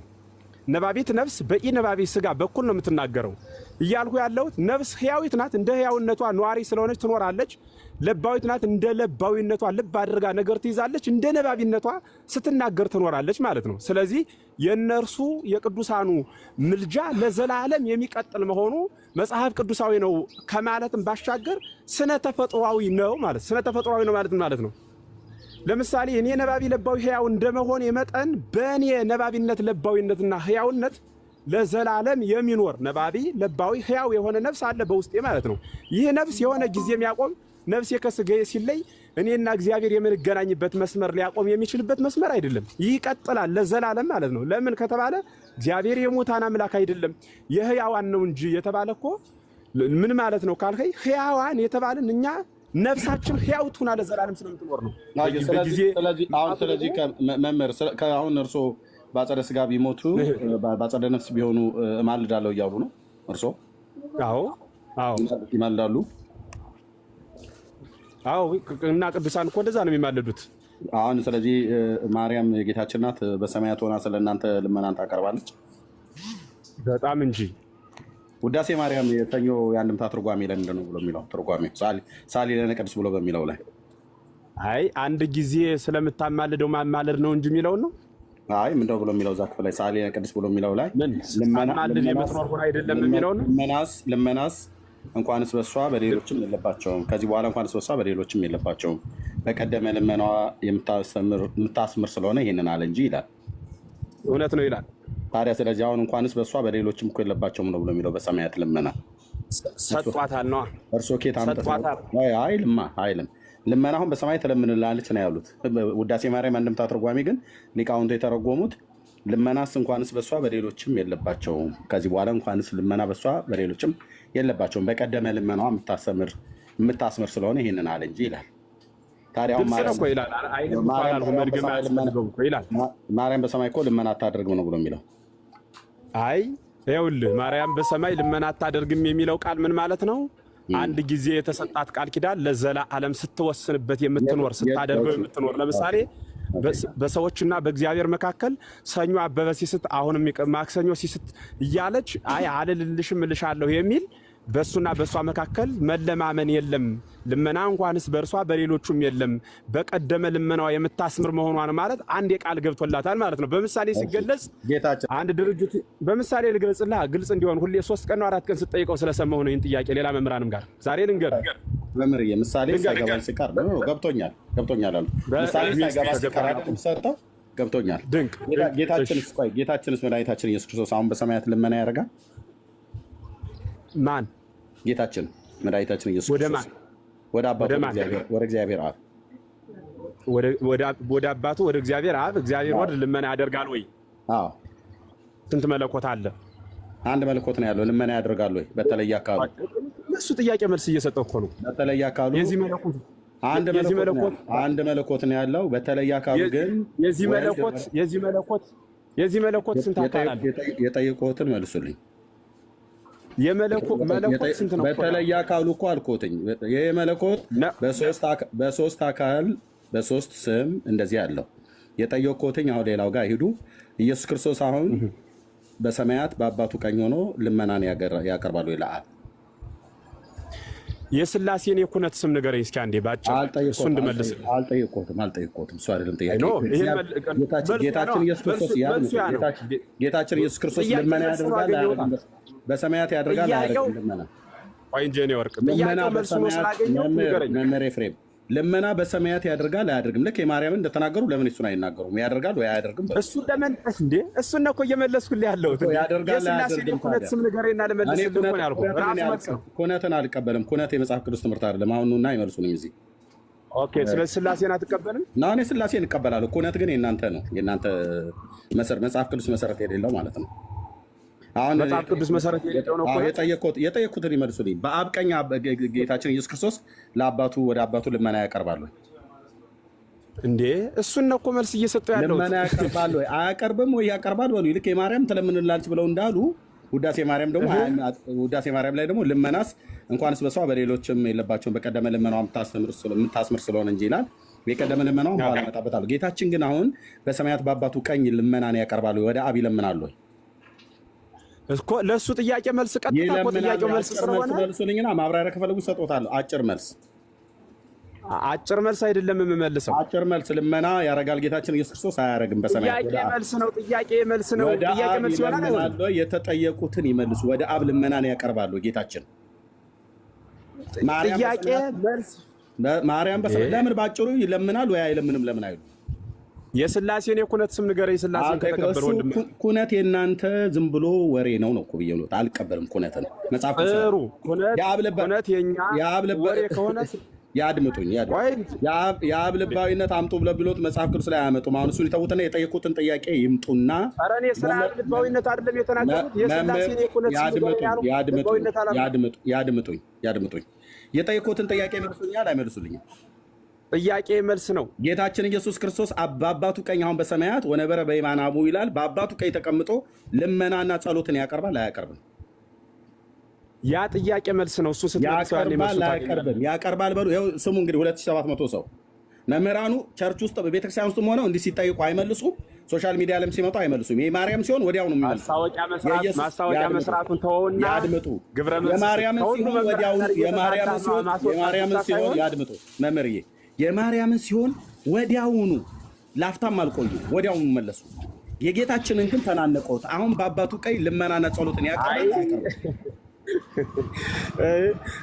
Speaker 2: ነባቢት ነፍስ በኢ ነባቢት ስጋ በኩል ነው የምትናገረው እያልኩ ያለሁት። ነፍስ ህያዊት ናት፣ እንደ ህያውነቷ ነዋሪ ስለሆነች ትኖራለች። ለባዊት ናት፣ እንደ ለባዊነቷ ልብ አድርጋ ነገር ትይዛለች። እንደ ነባቢነቷ ስትናገር ትኖራለች ማለት ነው። ስለዚህ የእነርሱ የቅዱሳኑ ምልጃ ለዘላለም የሚቀጥል መሆኑ መጽሐፍ ቅዱሳዊ ነው ከማለትም ባሻገር ስነ ተፈጥሯዊ ነው ማለት ስነ ተፈጥሯዊ ነው ማለት ነው። ለምሳሌ እኔ ነባቢ ለባዊ ህያው እንደመሆን የመጠን በእኔ ነባቢነት ለባዊነትና ህያውነት ለዘላለም የሚኖር ነባቢ ለባዊ ህያው የሆነ ነፍስ አለ በውስጤ ማለት ነው። ይህ ነፍስ የሆነ ጊዜ የሚያቆም ነፍሴ ከስጋዬ ሲለይ እኔና እግዚአብሔር የምንገናኝበት መስመር ሊያቆም የሚችልበት መስመር አይደለም። ይቀጥላል ለዘላለም ማለት ነው። ለምን ከተባለ እግዚአብሔር የሙታን አምላክ አይደለም የህያዋን ነው እንጂ የተባለ እኮ ምን ማለት ነው ካልከኝ፣ ህያዋን የተባልን እኛ ነፍሳችን ህያው ትሆና ለዘላለም ስለምትኖር ነው።
Speaker 4: ስለዚህ መምህር አሁን እርሶ በአጸደ ስጋ ቢሞቱ በአጸደ ነፍስ ቢሆኑ እማልዳለሁ እያሉ ነው እርሶ?
Speaker 2: አዎ
Speaker 4: ይማልዳሉ።
Speaker 2: አዎ እና ቅዱሳን እኮ እንደዛ ነው የሚማልዱት።
Speaker 4: አሁን ስለዚህ ማርያም የጌታችን ናት፣ በሰማያት ሆና ስለእናንተ ልመናን ታቀርባለች።
Speaker 2: በጣም እንጂ
Speaker 4: ውዳሴ ማርያም የሰኞ የአንድምታ ትርጓሜ ለምንድን ነው ብሎ የሚለው ትርጓሜ ሳሊ ለነ ቅድስ ብሎ በሚለው ላይ
Speaker 2: አይ አንድ ጊዜ ስለምታማልደው ማማለድ ነው እንጂ የሚለው ነው።
Speaker 4: አይ ምንድነው ብሎ የሚለው እዛ ክፍል ላይ ሳሊ ለነ ቅድስ ብሎ የሚለው ላይ
Speaker 2: ማማለድ የምትኖር ሆነ አይደለም የሚለው ነው።
Speaker 4: ልመናስ እንኳንስ በሷ በሌሎችም የለባቸውም፣ ከዚህ በኋላ እንኳንስ በሷ በሌሎችም የለባቸውም፣ በቀደመ ልመናዋ የምታስምር ስለሆነ ይህንን አለ እንጂ ይላል።
Speaker 2: እውነት ነው ይላል።
Speaker 4: ታዲያ ስለዚህ አሁን እንኳንስ በሷ በሌሎችም እኮ የለባቸውም ነው ብሎ የሚለው በሰማያት ልመና
Speaker 2: ሰጧታል ነው።
Speaker 4: እርሶ ኬት አይልም። ልመና አሁን በሰማይ ትለምንላለች ነው ያሉት። ውዳሴ ማርያም አንድምታ ትርጓሜ ግን ሊቃውንቱ የተረጎሙት ልመናስ እንኳንስ በሷ በሌሎችም የለባቸውም፣ ከዚህ በኋላ እንኳንስ ልመና በሷ በሌሎችም የለባቸውም፣ በቀደመ ልመናዋ የምታስምር ስለሆነ ይህንን አለ እንጂ ይላል። ታዲያ ማርያም በሰማይ እኮ ልመና አታደርግም ነው ብሎ የሚለው።
Speaker 2: አይ ይኸውልህ ማርያም በሰማይ ልመና አታደርግም የሚለው ቃል ምን ማለት ነው? አንድ ጊዜ የተሰጣት ቃል ኪዳን ለዘላለም ስትወስንበት የምትኖር ስታደርገው የምትኖር። ለምሳሌ በሰዎችና በእግዚአብሔር መካከል ሰኞ አበበ ሲስት አሁንም ማክሰኞ ሲስት እያለች አይ አልልልሽም እልሻለሁ የሚል በሱና በሷ መካከል መለማመን የለም። ልመና እንኳንስ በእርሷ በሌሎቹም የለም፣ በቀደመ ልመናዋ የምታስምር መሆኗን ማለት አንድ የቃል ገብቶላታል ማለት ነው። በምሳሌ ሲገለጽ አንድ ድርጅት በምሳሌ ልገልጽልህ ግልጽ እንዲሆን ሁሌ 3 ቀን ነው 4 ቀን ስጠይቀው ስለሰማሁ ነው ይህን ጥያቄ ሌላ መምህራንም ጋር ዛሬ ልንገር
Speaker 4: መምህርዬ ምሳሌ ሳይገባኝ ሲቀር ነው። ገብቶኛል አሉ። ምሳሌ ሳይገባ ሲቀር አይደለም ሰጠው። ገብቶኛል። ጌታችንስ መድኃኒታችን ኢየሱስ ክርስቶስ አሁን በሰማያት ልመና ያደርጋል?
Speaker 2: ማን?
Speaker 4: ጌታችን መድኃኒታችን ኢየሱስ ክርስቶስ ወደ አባቱ ወደ እግዚአብሔር አብ
Speaker 2: ወደ አባቱ ወደ እግዚአብሔር አብ እግዚአብሔር ወልድ ልመና ያደርጋል ወይ?
Speaker 4: አዎ።
Speaker 2: ስንት መለኮት አለ?
Speaker 4: አንድ መለኮት ነው ያለው። ልመና ያደርጋል ወይ? በተለየ አካሉ
Speaker 2: እሱ ጥያቄ መልስ እየሰጠው እኮ ነው።
Speaker 4: በተለየ አካሉ
Speaker 2: የዚህ መለኮት
Speaker 4: አንድ መለኮት ነው ያለው። በተለየ አካሉ ግን የዚህ መለኮት ስንት አካል አለ? የጠየቁትን መልሱልኝ።
Speaker 2: መለኮት ስንት ነው?
Speaker 4: በተለየ አካሉ እኮ አልኮትኝ። ይሄ መለኮት በሶስት አካል በሶስት ስም እንደዚህ ያለው የጠየቁትኝ። አሁን ሌላው ጋር ሂዱ። ኢየሱስ ክርስቶስ አሁን በሰማያት በአባቱ ቀኝ ሆኖ ልመናን ያቀርባሉ ይላል።
Speaker 2: የሥላሴን የኩነት ስም ንገረኝ እስኪ አንዴ ባጭር። እሱ እንድመልስ
Speaker 4: አልጠየቅኩትም። እሱ አይደለም ጥያቄ። ጌታችን ኢየሱስ ክርስቶስ ልመና ያደርጋል በሰማያት ያደርጋል አያደርግም? ልመና
Speaker 2: ቆይ እንጂ እኔ ወርቅ ጥያቄው መልሱ ነው ስላገኘው ንገረኝ።
Speaker 4: መምህር ኤፍሬም ልመና በሰማያት ያደርጋል አያደርግም? ልክ የማርያምን እንደተናገሩ ለምን እሱን አይናገሩም? ያደርጋል ወይ አያደርግም?
Speaker 2: እሱን ለምን እንዴ? እሱን ነው እኮ እየመለስኩልህ ያለሁት። የሥላሴን የኩነት ስም ንገረኝና ልመልስልህ እኮ ነው ያልኩህ። ራስ መልስ ነው።
Speaker 4: ኩነትን አልቀበልም። ኩነት የመጽሐፍ ቅዱስ ትምህርት አይደለም። አሁን ኑና ይመልሱልኝ እዚህ።
Speaker 2: ኦኬ። ስለዚህ ሥላሴን አትቀበልም?
Speaker 4: እኔ ሥላሴን እቀበላለሁ። ኩነት ግን የእናንተ ነው። የእናንተ መጽሐፍ ቅዱስ መሰረት የሌለው ማለት ነው። አሁን
Speaker 2: መጽሐፍ ቅዱስ መሰረት የሌለው ነው እኮ።
Speaker 4: የጠየቁትን ይመልሱልኝ። በአብ ቀኝ ጌታችን ኢየሱስ ክርስቶስ ወደ አባቱ ልመና ያቀርባሉ
Speaker 2: እንዴ? እሱን ነው እኮ መልስ እየሰጠው ያለው።
Speaker 4: ልመና ያቀርባሉ ወይ አያቀርብም? ወይ ያቀርባል በሉ። ልክ የማርያም ትለምንላለች ብለው እንዳሉ ውዳሴ ማርያም ላይ ደግሞ ልመናስ እንኳንስ በሷ በሌሎችም የለባቸውም በቀደመ ልመናዋ የምታስምር ስለሆነ እንጂ ይላል። የቀደመ ልመናዋ በኋላ እመጣበታለሁ። ጌታችን ግን አሁን በሰማያት በአባቱ ቀኝ ልመናን ያቀርባሉ፣ ወደ አብ ይለምናሉ
Speaker 2: እኮ። ለእሱ ጥያቄ መልስ ቀጥታ እኮ ጥያቄው መልስ ስለሆነ
Speaker 4: መልሱልኝና ማብራሪያ ከፈለጉ ሰጥቶታለሁ።
Speaker 2: አጭር መልስ አይደለም የምመልሰው።
Speaker 4: አጭር መልስ ልመና ያደርጋል ጌታችን ኢየሱስ ክርስቶስ አያደርግም? በሰማያት
Speaker 2: ጥያቄ መልስ ነው። ጥያቄ መልስ ይሆናል።
Speaker 4: የተጠየቁትን ይመልሱ። ወደ አብ ልመናን ያቀርባሉ ጌታችን።
Speaker 2: ጥያቄ መልስ
Speaker 4: ማርያም በሰማያት ለምን ባጭሩ ይለምናል ወይ አይለምንም? ለምን አይሉ?
Speaker 2: የሥላሴን የኩነት ስም ንገረኝ። ሥላሴን ከተቀበል ወንድም
Speaker 4: ኩነት የእናንተ ዝም ብሎ ወሬ ነው እኮ ብዬ ነው። አልቀበልም ኩነትን። መጽሐፍ
Speaker 2: ጥሩ ኩነት የኛ ወሬ ከሆነ
Speaker 4: ያድምጡኝ። የአብ ልባዊነት አምጡ ብሎት መጽሐፍ ቅዱስ ላይ አያመጡም። አሁን እሱን ይተውትና የጠየቁትን ጥያቄ ይምጡና
Speaker 2: ኧረ እኔ ስለ አብ ልባዊነት አይደለም የተናገሩት። የሥላሴን የኩነት
Speaker 4: ያድምጡኝ። የጠየቁትን ጥያቄ መልሱኛል አይመልሱልኝም?
Speaker 2: ጥያቄ መልስ ነው።
Speaker 4: ጌታችን ኢየሱስ ክርስቶስ በአባቱ ቀኝ አሁን በሰማያት ወነበረ በየማነ አቡሁ ይላል። በአባቱ ቀኝ ተቀምጦ ልመናና ጸሎትን ያቀርባል አያቀርብም?
Speaker 2: ያ ጥያቄ መልስ ነው። እሱ
Speaker 4: ያቀርባል በሉ። ይኸው ስሙ እንግዲህ 2700 ሰው መምህራኑ ቸርች ውስጥ ቤተክርስቲያን ውስጥ ሆነው እንዲህ ሲጠይቁ አይመልሱም። ሶሻል ሚዲያ ለም ሲመጡ አይመልሱም። የማርያም ሲሆን ወዲያው ነው የሚመልሱ።
Speaker 2: ማስታወቂያ መስራቱን ተወውና
Speaker 4: ያድምጡ። የማርያምን ሲሆን ወዲያው የማርያምን ሲሆን ያድምጡ። መምህርዬ የማርያምን ሲሆን ወዲያውኑ ላፍታም አልቆዩ፣ ወዲያውኑ መለሱ። የጌታችንን ግን ተናነቀውት። አሁን በአባቱ ቀኝ ልመናና ጸሎትን ያቀርባል።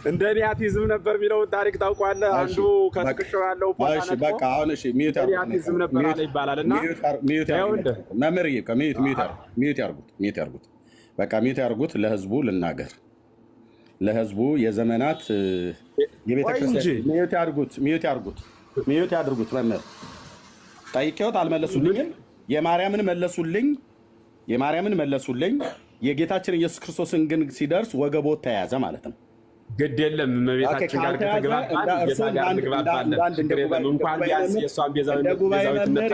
Speaker 2: እንደ እኔ አቲዝም ነበር የሚለውን ታሪክ ታውቋለህ? አንዱ ከትከሻው ያለው
Speaker 4: በቃ አሁን እሺ፣ ሚዩት
Speaker 2: ነበር አለ ይባላል እና
Speaker 4: መምህርዬ ሚዩት ያርጉት። በቃ ሚዩት ያርጉት። ለህዝቡ ልናገር፣ ለህዝቡ የዘመናት የቤተክርስቲያን ሚዩት ያድርጉት። መምህር ጠይቄዎት አልመለሱልኝም። የማርያምን መለሱልኝ። የጌታችን ኢየሱስ ክርስቶስን ግን ሲደርስ ወገቦት ተያዘ ማለት ነው።
Speaker 2: ግድ የለም እመቤታችን ጋር ከተግባባን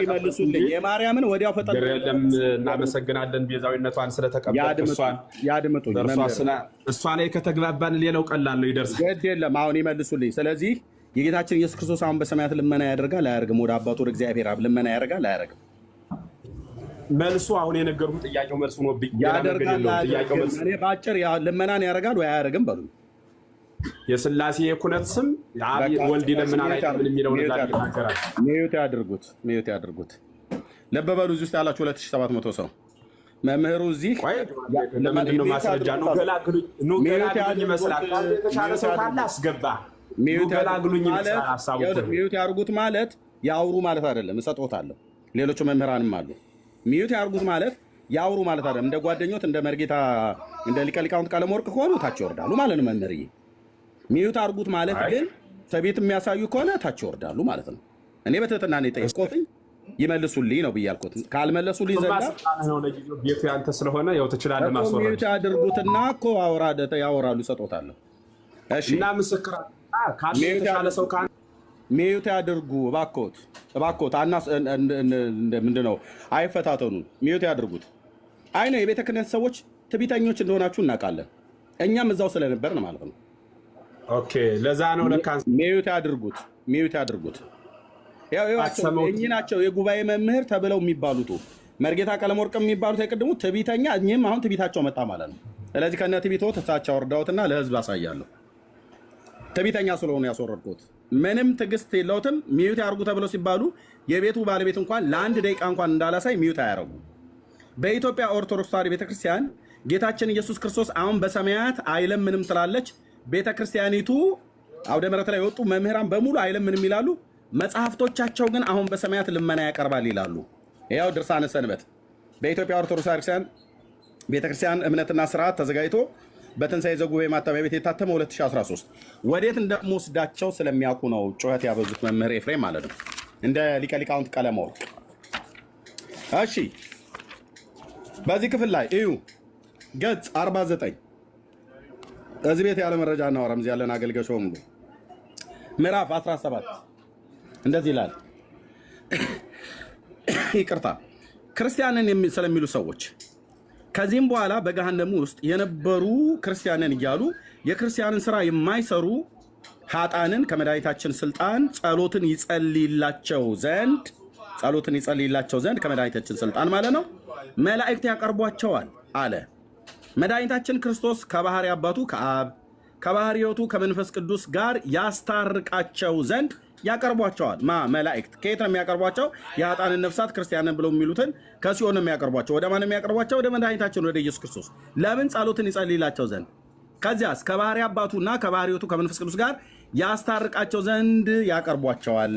Speaker 4: ይመልሱልኝ። የማርያምን ወዲያው ፈጠን
Speaker 2: እናመሰግናለን ቤዛዊነቷን ስለተቀበል እሷ ላይ ከተግባባን ሌላው ቀላል ነው ይደርሳል።
Speaker 4: ግድ የለም አሁን ይመልሱልኝ። ስለዚህ የጌታችን ኢየሱስ ክርስቶስ አሁን በሰማያት ልመና ያደርጋል አያደርግም? ወደ አባቱ ወደ እግዚአብሔር አብ ልመና ያደርጋል አያደርግም?
Speaker 2: መልሱ አሁን የነገርኩ ጥያቄው መልሱ ነው።
Speaker 4: ያደርጋል በአጭር ልመናን ያደርጋል ወይ አያደርግም በሉ።
Speaker 2: የሥላሴ የኩነት ስም ወልድ ይለምናል አይደለም የሚለው ነገር ይናገራል።
Speaker 4: ሚዩት ያድርጉት። ልብ በሉ። እዚህ ውስጥ ያላችሁ 2700 ሰው መምህሩ እዚህ
Speaker 2: ለምንድን ነው ማስረጃ ነው ገላግሉኝ ይመስላል። የተሻለ ሰው ካለ አስገባ
Speaker 4: ሚዩት ያርጉት ማለት ያውሩ ማለት አይደለም። እሰጥዎታለሁ። ሌሎቹ መምህራንም አሉ። ሚዩት ያርጉት ማለት ያውሩ ማለት አይደለም። እንደ ጓደኞት እንደ መርጌታ እንደ ሊቀ ሊቃውንት ቀለመወርቅ ከሆኑ ታች ይወርዳሉ ማለት ነው። መምህርዬ ሚዩት አርጉት ማለት ግን ትዕቢት የሚያሳዩ ከሆነ ታች ይወርዳሉ ማለት ነው። እኔ በትህትና ነው የጠየቅኩት። ይመልሱልኝ ነው ብያልኩት። ካልመለሱልኝ ዘንዳ
Speaker 2: ቤቱ ያንተ ስለሆነ ያው ትችላለህ ማስወረድ።
Speaker 4: ሚዩት ያድርጉትና እኮ ያወራሉ፣ እሰጥዎታለሁ። እሺ
Speaker 2: እና ምስክር ካለ የተሻለ ሰው ካለ
Speaker 4: ሚዩት ያድርጉ እባክዎት። ምንድን ነው አይፈታተኑ። ሚዩት ያድርጉት። አይ ነው የቤተ ክህነት ሰዎች ትዕቢተኞች እንደሆናችሁ እናውቃለን። እኛም እዛው ስለነበርን ማለት ነው።
Speaker 2: ኦኬ ለዛ ነው ለካንስ
Speaker 4: ሚዩት ያድርጉት። ያው እኚህ ናቸው የጉባኤ መምህር ተብለው የሚባሉት መርጌታ ቀለመወርቅ የሚባሉት የቅድሙ ትዕቢተኛ። እኚህም አሁን ትዕቢታቸው መጣ ማለት ነው። ስለዚህ ከነ ትዕቢትዎት እሳቸው አወርዳዎትና ለህዝብ አሳያለሁ። ትዕቢተኛ ስለሆኑ ያስወረድኩት ምንም ትዕግስት የለውትም። ሚዩት ያርጉ ተብለው ሲባሉ የቤቱ ባለቤት እንኳን ለአንድ ደቂቃ እንኳን እንዳላሳይ ሚዩት አያረጉ። በኢትዮጵያ ኦርቶዶክስ ተዋሕዶ ቤተክርስቲያን ጌታችን ኢየሱስ ክርስቶስ አሁን በሰማያት አይለምንም ትላለች ቤተክርስቲያኒቱ። አውደ ምሕረት ላይ የወጡ መምህራን በሙሉ አይለምንም ይላሉ። መጽሐፍቶቻቸው ግን አሁን በሰማያት ልመና ያቀርባል ይላሉ። ያው ድርሳነ ሰንበት በኢትዮጵያ ኦርቶዶክስ ቤተክርስቲያን እምነትና ስርዓት ተዘጋጅቶ በትንሣኤ ዘጉባኤ ማተሚያ ቤት የታተመ 2013 ወዴት እንደምወስዳቸው ስለሚያውቁ ነው ጩኸት ያበዙት መምህር ኤፍሬም ማለት ነው፣ እንደ ሊቀ ሊቃውንት ቀለመወርቅ። እሺ በዚህ ክፍል ላይ እዩ ገጽ 49 እዚህ ቤት ያለ መረጃ እናወራም። እዚህ ያለን አገልጋዮች በሙሉ ምዕራፍ 17 እንደዚህ ይላል። ይቅርታ ክርስቲያንን ስለሚሉ ሰዎች ከዚህም በኋላ በገሃነም ውስጥ የነበሩ ክርስቲያንን እያሉ የክርስቲያንን ስራ የማይሰሩ ኃጣንን ከመድኃኒታችን ስልጣን ጸሎትን ይጸልይላቸው ዘንድ ከመድኃኒታችን ስልጣን ማለት ነው መላእክት ያቀርቧቸዋል አለ። መድኃኒታችን ክርስቶስ ከባህሪ አባቱ ከአብ ከባህሪ ሕይወቱ ከመንፈስ ቅዱስ ጋር ያስታርቃቸው ዘንድ ያቀርቧቸዋል። መላእክት ከየት ነው የሚያቀርቧቸው? የኃጣንን ነፍሳት ክርስቲያንን ብለው የሚሉትን ከሲኦል ነው የሚያቀርቧቸው። ወደ ማን የሚያቀርቧቸው? ወደ መድኃኒታችን ወደ ኢየሱስ ክርስቶስ። ለምን? ጸሎትን ይጸልይላቸው ዘንድ። ከዚያስ ከባህሪ አባቱና ከባህሪ ሕይወቱ ከመንፈስ ቅዱስ ጋር ያስታርቃቸው ዘንድ ያቀርቧቸዋል።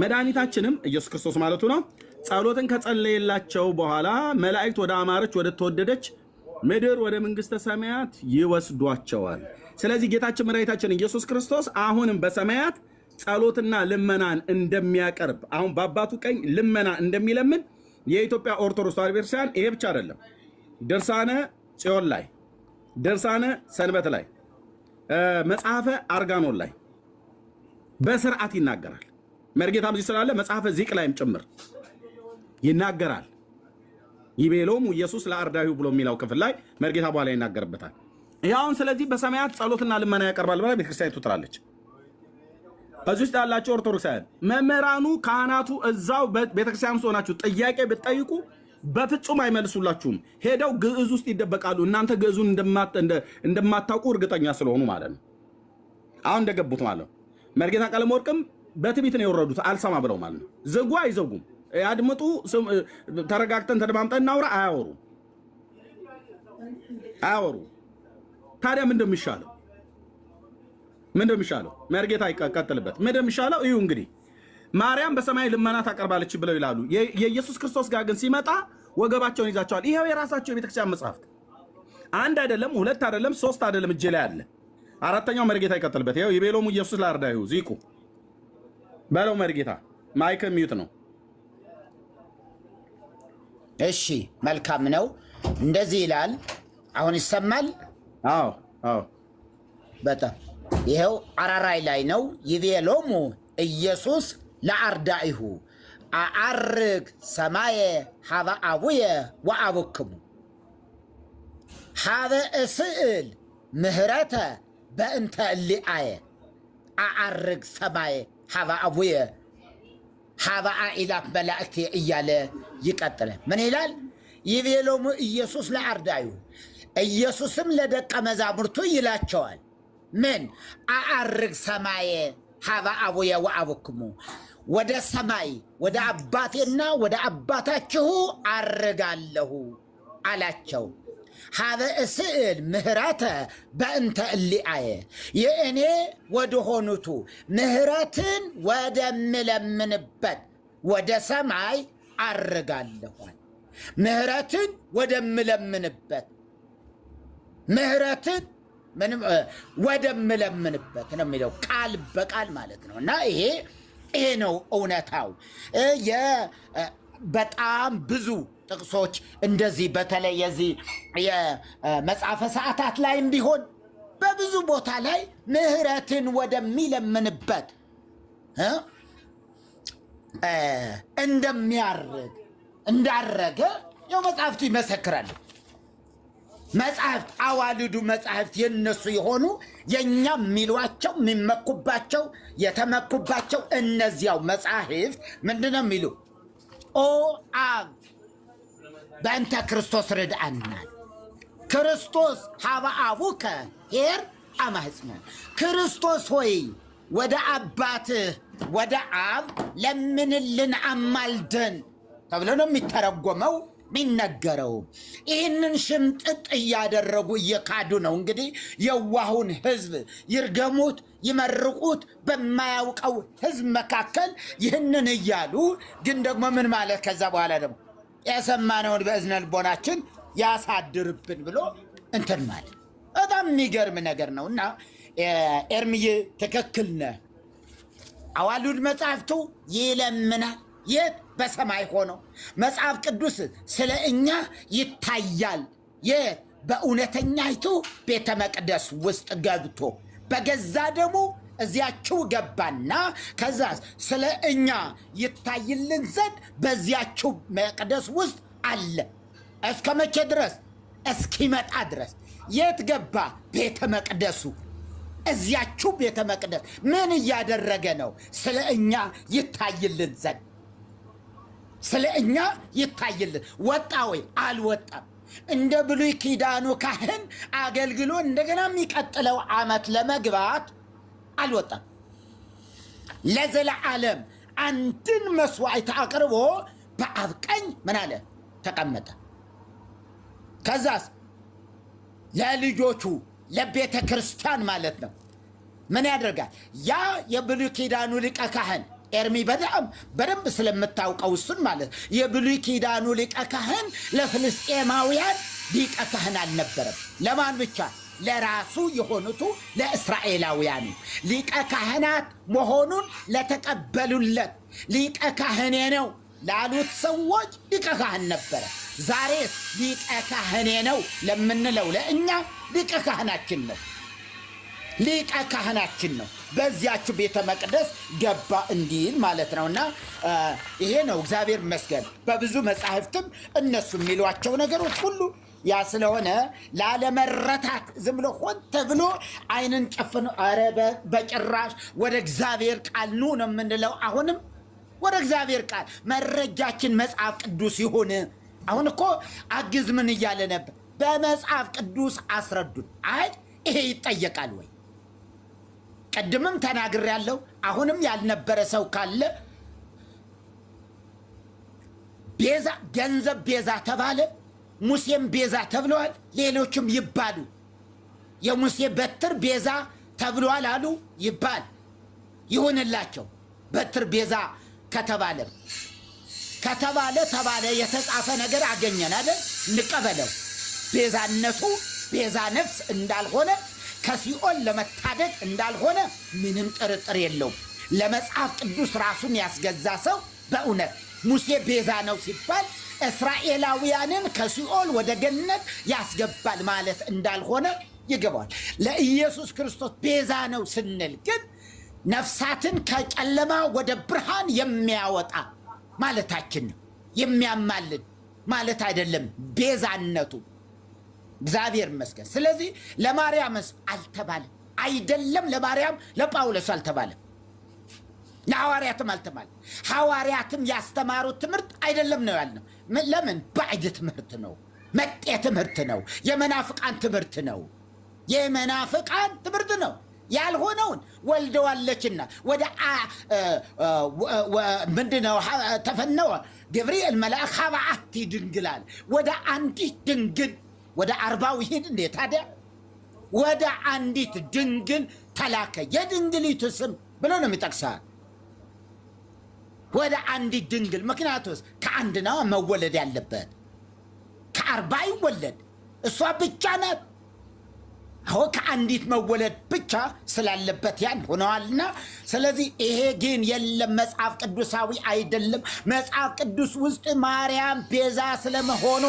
Speaker 4: መድኃኒታችንም ኢየሱስ ክርስቶስ ማለቱ ነው ጸሎትን ከጸለየላቸው በኋላ መላእክት ወደ አማረች ወደ ተወደደች ምድር ወደ መንግስተ ሰማያት ይወስዷቸዋል። ስለዚህ ጌታችን መድኃኒታችን ኢየሱስ ክርስቶስ አሁንም በሰማያት ጸሎትና ልመናን እንደሚያቀርብ አሁን በአባቱ ቀኝ ልመና እንደሚለምን የኢትዮጵያ ኦርቶዶክስ ተዋሕዶ ቤተክርስቲያን ይሄ ብቻ አይደለም፣ ድርሳነ ጽዮን ላይ፣ ድርሳነ ሰንበት ላይ፣ መጽሐፈ አርጋኖን ላይ በስርዓት ይናገራል። መርጌታም እዚህ ስላለ መጽሐፈ ዚቅ ላይም ጭምር ይናገራል። ይቤሎሙ ኢየሱስ ለአርዳኢሁ ብሎ የሚለው ክፍል ላይ መርጌታ በኋላ ይናገርበታል። ይኸውን ስለዚህ በሰማያት ጸሎትና ልመና ያቀርባል ብላ ቤተክርስቲያኒቱ ትላለች። እዚህ ውስጥ ያላቸው ኦርቶዶክሳውያን መምህራኑ፣ ካህናቱ እዛው ቤተክርስቲያን ውስጥ ሆናችሁ ጥያቄ ብትጠይቁ በፍጹም አይመልሱላችሁም። ሄደው ግዕዝ ውስጥ ይደበቃሉ። እናንተ ግዕዙን እንደማታውቁ እርግጠኛ ስለሆኑ ማለት ነው። አሁን እንደገቡት ማለት ነው። መርጌታ ቀለመወርቅም በትዕቢት ነው የወረዱት፣ አልሰማ ብለው ማለት ነው። ዝጉ አይዘጉም፣ ያድምጡ፣ ተረጋግተን ተደማምጠን እናውራ፣ አያወሩ። ታዲያ ምን እንደሚሻለው መርጌታ ይቀጥልበት። ምን እንደሚሻለው እዩ እንግዲህ። ማርያም በሰማይ ልመና ታቀርባለች ብለው ይላሉ። የኢየሱስ ክርስቶስ ጋር ግን ሲመጣ ወገባቸውን ይዛቸዋል። ይሄው የራሳቸው የቤተክርስቲያን መጽሐፍት አንድ አይደለም፣ ሁለት አይደለም፣ ሶስት አይደለም እጄ ላይ አለ። አራተኛው መርጌታ ይቀጥልበት። ይሄው ይቤሎሙ ኢየሱስ ለአርዳኢሁ ዚቁ በለው መርጌታ። ማይክ ሚዩት ነው።
Speaker 5: እሺ መልካም ነው። እንደዚህ ይላል። አሁን ይሰማል?
Speaker 4: አዎ
Speaker 5: በጣም ይሄው አራራይ ላይ ነው። ይቤሎሙ ኢየሱስ ለአርዳኢሁ አዐርግ ሰማየ ሀበ አቡየ ወአቡክሙ ሀበ እስእል ምህረተ በእንተ እሊአየ አዐርግ ሰማየ ሀበ አቡየ ሀበ አእላፍ መላእክት እያለ ይቀጥላል። ምን ይላል? ይቤሎሙ ኢየሱስ ለአርዳኢሁ ኢየሱስም ለደቀ መዛሙርቱ ይላቸዋል። ምን? አዐርግ ሰማየ ሀበ አቡየ ወአቡክሙ ወደ ሰማይ ወደ አባቴና ወደ አባታችሁ አርጋለሁ አላቸው። ሀበ እስእል ምህረተ በእንተ እሊአየ የእኔ ወደ ሆኑቱ ምህረትን ወደምለምንበት ወደ ሰማይ አርጋለኋል። ምህረትን ወደምለምንበት ምህረትን ወደምለምንበት ነው የሚለው ቃል በቃል ማለት ነው። እና ይሄ ነው እውነታው። በጣም ብዙ ጥቅሶች እንደዚህ በተለይ የዚህ የመጽሐፈ ሰዓታት ላይም ቢሆን በብዙ ቦታ ላይ ምህረትን ወደሚለምንበት እንደሚያርግ እንዳረገ ያው መጽሐፍቱ ይመሰክራሉ። መጽሐፍት አዋልዱ መጽሐፍት የነሱ የሆኑ የኛ የሚሏቸው የሚመኩባቸው የተመኩባቸው እነዚያው መጽሐፍት ምንድነው የሚሉ ኦ አብ በእንተ ክርስቶስ ርድአና ክርስቶስ ሀበ አቡከ ኄር አማሕፅነ ክርስቶስ ሆይ ወደ አባትህ ወደ አብ ለምንልን አማልደን ተብሎ ነው የሚተረጎመው የሚነገረው። ይህንን ሽምጥጥ እያደረጉ እየካዱ ነው እንግዲህ የዋሁን ህዝብ ይርገሙት ይመርቁት በማያውቀው ህዝብ መካከል ይህንን እያሉ ግን ደግሞ ምን ማለት ከዛ በኋላ ደግሞ የሰማነውን በእዝነ ልቦናችን ያሳድርብን ብሎ እንትን ማለት በጣም የሚገርም ነገር ነው። እና ኤርምዬ ትክክል ነህ። አዋልድ መጽሐፍቱ ይለምናል። የት? በሰማይ ሆኖ መጽሐፍ ቅዱስ ስለ እኛ ይታያል። የት? በእውነተኛይቱ ቤተ መቅደስ ውስጥ ገብቶ በገዛ ደሙ እዚያችው ገባና ከዛ ስለ እኛ ይታይልን ዘንድ በዚያችው መቅደስ ውስጥ አለ። እስከ መቼ ድረስ? እስኪመጣ ድረስ። የት ገባ? ቤተ መቅደሱ። እዚያችው ቤተ መቅደስ ምን እያደረገ ነው? ስለ እኛ ይታይልን ዘንድ ስለ እኛ ይታይልን። ወጣ ወይ? አልወጣም። እንደ ብሉይ ኪዳኑ ካህን አገልግሎ እንደገና የሚቀጥለው ዓመት ለመግባት አልወጣም። ለዘለዓለም አንድን መስዋዕት አቅርቦ በአብ ቀኝ ምን አለ? ተቀመጠ። ከዛስ ለልጆቹ ለቤተ ክርስቲያን ማለት ነው ምን ያደርጋል? ያ የብሉይ ኪዳኑ ሊቀ ካህን ኤርሚ በደንብ ስለምታውቀው እሱን ማለት የብሉይ ኪዳኑ ሊቀ ካህን ለፍልስጤማውያን ሊቀ ካህን አልነበረም። ለማን ብቻ? ለራሱ የሆኑቱ ለእስራኤላውያኑ ሊቀ ካህናት መሆኑን ለተቀበሉለት ሊቀ ካህኔ ነው ላሉት ሰዎች ሊቀ ካህን ነበረ። ዛሬ ሊቀ ካህኔ ነው ለምንለው ለእኛ ሊቀ ካህናችን ነው። ሊቀ ካህናችን ነው። በዚያችሁ ቤተ መቅደስ ገባ እንዲል ማለት ነውና ይሄ ነው። እግዚአብሔር ይመስገን። በብዙ መጻሕፍትም እነሱ የሚሏቸው ነገሮች ሁሉ ያ ስለሆነ ላለመረታት ዝም ብሎ ሆን ተብሎ አይንን ጨፍኖ ኧረ በጭራሽ ወደ እግዚአብሔር ቃል ኑ ነው የምንለው። አሁንም ወደ እግዚአብሔር ቃል መረጃችን መጽሐፍ ቅዱስ ይሁን። አሁን እኮ አግዝ ምን እያለ ነበር? በመጽሐፍ ቅዱስ አስረዱን። አይ ይሄ ይጠየቃል ወይ? ቀድምም ተናግር ያለው አሁንም ያልነበረ ሰው ካለ ቤዛ ገንዘብ ቤዛ ተባለ። ሙሴም ቤዛ ተብለዋል። ሌሎችም ይባሉ። የሙሴ በትር ቤዛ ተብለዋል አሉ ይባል ይሁንላቸው። በትር ቤዛ ከተባለ ተባለ የተጻፈ ነገር አገኘን አይደል? እንቀበለው። ቤዛነቱ ቤዛ ነፍስ እንዳልሆነ ከሲኦል ለመታደግ እንዳልሆነ ምንም ጥርጥር የለውም። ለመጽሐፍ ቅዱስ ራሱን ያስገዛ ሰው በእውነት ሙሴ ቤዛ ነው ሲባል እስራኤላውያንን ከሲኦል ወደ ገነት ያስገባል ማለት እንዳልሆነ ይገባል። ለኢየሱስ ክርስቶስ ቤዛ ነው ስንል ግን ነፍሳትን ከጨለማ ወደ ብርሃን የሚያወጣ ማለታችን ነው። የሚያማልድ ማለት አይደለም ቤዛነቱ። እግዚአብሔር ይመስገን። ስለዚህ ለማርያምስ አልተባለም አይደለም። ለማርያም ለጳውሎስ አልተባለም፣ ለሐዋርያትም አልተባለም። ሐዋርያትም ያስተማሩት ትምህርት አይደለም ነው ያልነው። ለምን? ባዕድ ትምህርት ነው፣ መጤ ትምህርት ነው፣ የመናፍቃን ትምህርት ነው። የመናፍቃን ትምህርት ነው። ያልሆነውን ወልደዋለችና ወደ ምንድነው ተፈነወ ገብርኤል መልአክ ሀበ አሐቲ ድንግል አለ። ወደ አንዲት ድንግል ወደ 40 ይሄድ እንዴ ታዲያ? ወደ አንዲት ድንግል ተላከ። የድንግሊቱ ስም ብሎ ነው የሚጠቅሰው። ወደ አንዲት ድንግል። ምክንያቱስ ከአንድ ነው መወለድ ያለበት፣ ከ40 ይወለድ እሷ ብቻ ናት። አሁን ከአንዲት መወለድ ብቻ ስላለበት ያን ሆነዋልና፣ ስለዚህ ይሄ ግን የለም፣ መጽሐፍ ቅዱሳዊ አይደለም። መጽሐፍ ቅዱስ ውስጥ ማርያም ቤዛ ስለመሆኗ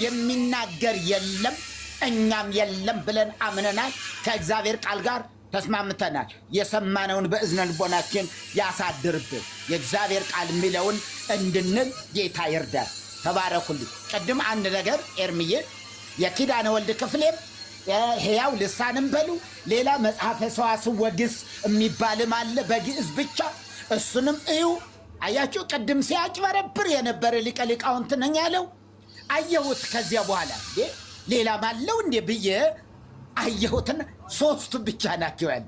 Speaker 5: የሚናገር የለም፣ እኛም የለም ብለን አምነናል። ከእግዚአብሔር ቃል ጋር ተስማምተናል። የሰማነውን በእዝነ ልቦናችን ያሳድርብን። የእግዚአብሔር ቃል የሚለውን እንድንል ጌታ ይርዳል። ተባረኩልኝ። ቅድም አንድ ነገር ኤርምዬ የኪዳነ ወልድ ክፍሌም ሕያው ልሳንም በሉ ሌላ መጽሐፈ ሰዋስው ወግስ የሚባልም አለ በግዕዝ ብቻ። እሱንም እዩ። አያችሁ፣ ቅድም ሲያጭበረብር የነበረ ሊቀ ሊቃውንት ነኝ ያለው አየሁት። ከዚያ በኋላ ሌላም አለው እንዴ ብዬ አየሁትና 3 ብቻ ናቸው ያለ።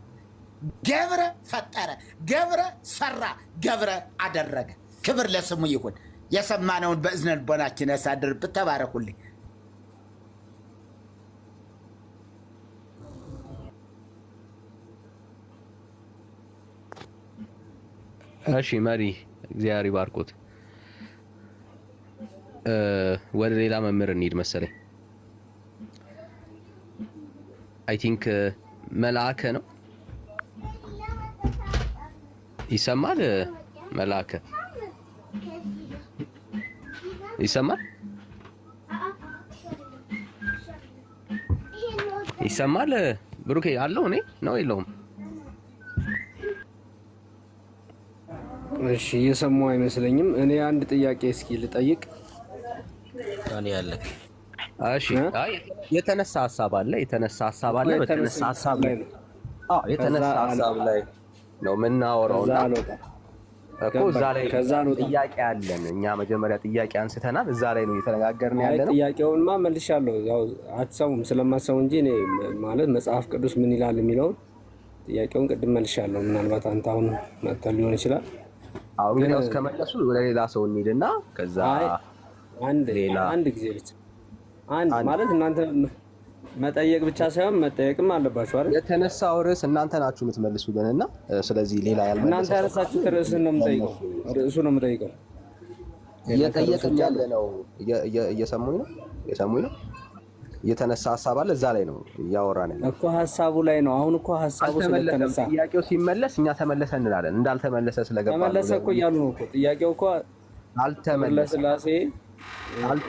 Speaker 5: ገብረ ፈጠረ፣ ገብረ ሰራ፣ ገብረ አደረገ። ክብር ለስሙ ይሁን። የሰማነውን በእዝነ ልቦናችን ያሳድርብን። ተባረኩልኝ።
Speaker 3: እሺ መሪ እግዚአብሔር ይባርኩት። ወደ ሌላ መምህር እንሂድ መሰለኝ። አይ ቲንክ መልአከ ነው። ይሰማል? መልአከ ይሰማል? ይሰማል? ብሩኬ አለው እኔ ነው የለውም?
Speaker 6: እሺ እየሰማሁ አይመስለኝም። እኔ አንድ ጥያቄ እስኪ ልጠይቅ።
Speaker 7: እኔ ያለ
Speaker 3: እሺ፣ አይ የተነሳ ሐሳብ አለ፣ የተነሳ ሐሳብ አለ። በተነሳ ሐሳብ ላይ የተነሳ ሐሳብ ላይ ነው የምናወራውና እኮ እዛ ላይ ጥያቄ አለን። እኛ መጀመሪያ ጥያቄ አንስተናል፣ እዛ ላይ ነው እየተነጋገርን ያለ ነው።
Speaker 6: ጥያቄውንማ መልሻለሁ። ያው አትሰሙም ስለማሰሙ እንጂ እኔ ማለት መጽሐፍ ቅዱስ ምን ይላል የሚለውን ጥያቄውን ቅድም መልሻለሁ። ምናልባት አንተ አሁን መጥተህ ሊሆን ይችላል።
Speaker 3: አሁን ግን እስከመለሱ ወደ ሌላ ሰው እንሂድና ከዛ
Speaker 6: አንድ ጊዜ ብቻ አንድ ማለት እናንተ መጠየቅ ብቻ ሳይሆን መጠየቅም አለባችሁ አይደል?
Speaker 3: የተነሳው ርዕስ እናንተ ናችሁ የምትመልሱልንና ስለዚህ ሌላ ያልመለሰ
Speaker 6: እናንተ ያነሳችሁት ርዕስ ነው የምጠይቀው። ርዕሱ ነው የምጠይቀው።
Speaker 3: እየጠየቅን ያለ ነው። እየሰሙኝ ነው? እየሰሙኝ ነው? የተነሳ ሐሳብ አለ እዛ ላይ ነው እያወራን ያለው
Speaker 6: እኮ ሐሳቡ ላይ ነው። አሁን እኮ ሐሳቡ ስለተነሳ
Speaker 3: ጥያቄው ሲመለስ እኛ ተመለሰ እንላለን። እንዳልተመለሰ ስለገባ
Speaker 6: ተመለሰ እኮ እያሉ ነው እኮ ጥያቄው እኮ
Speaker 3: አልተመለሰ
Speaker 6: ለስላሴ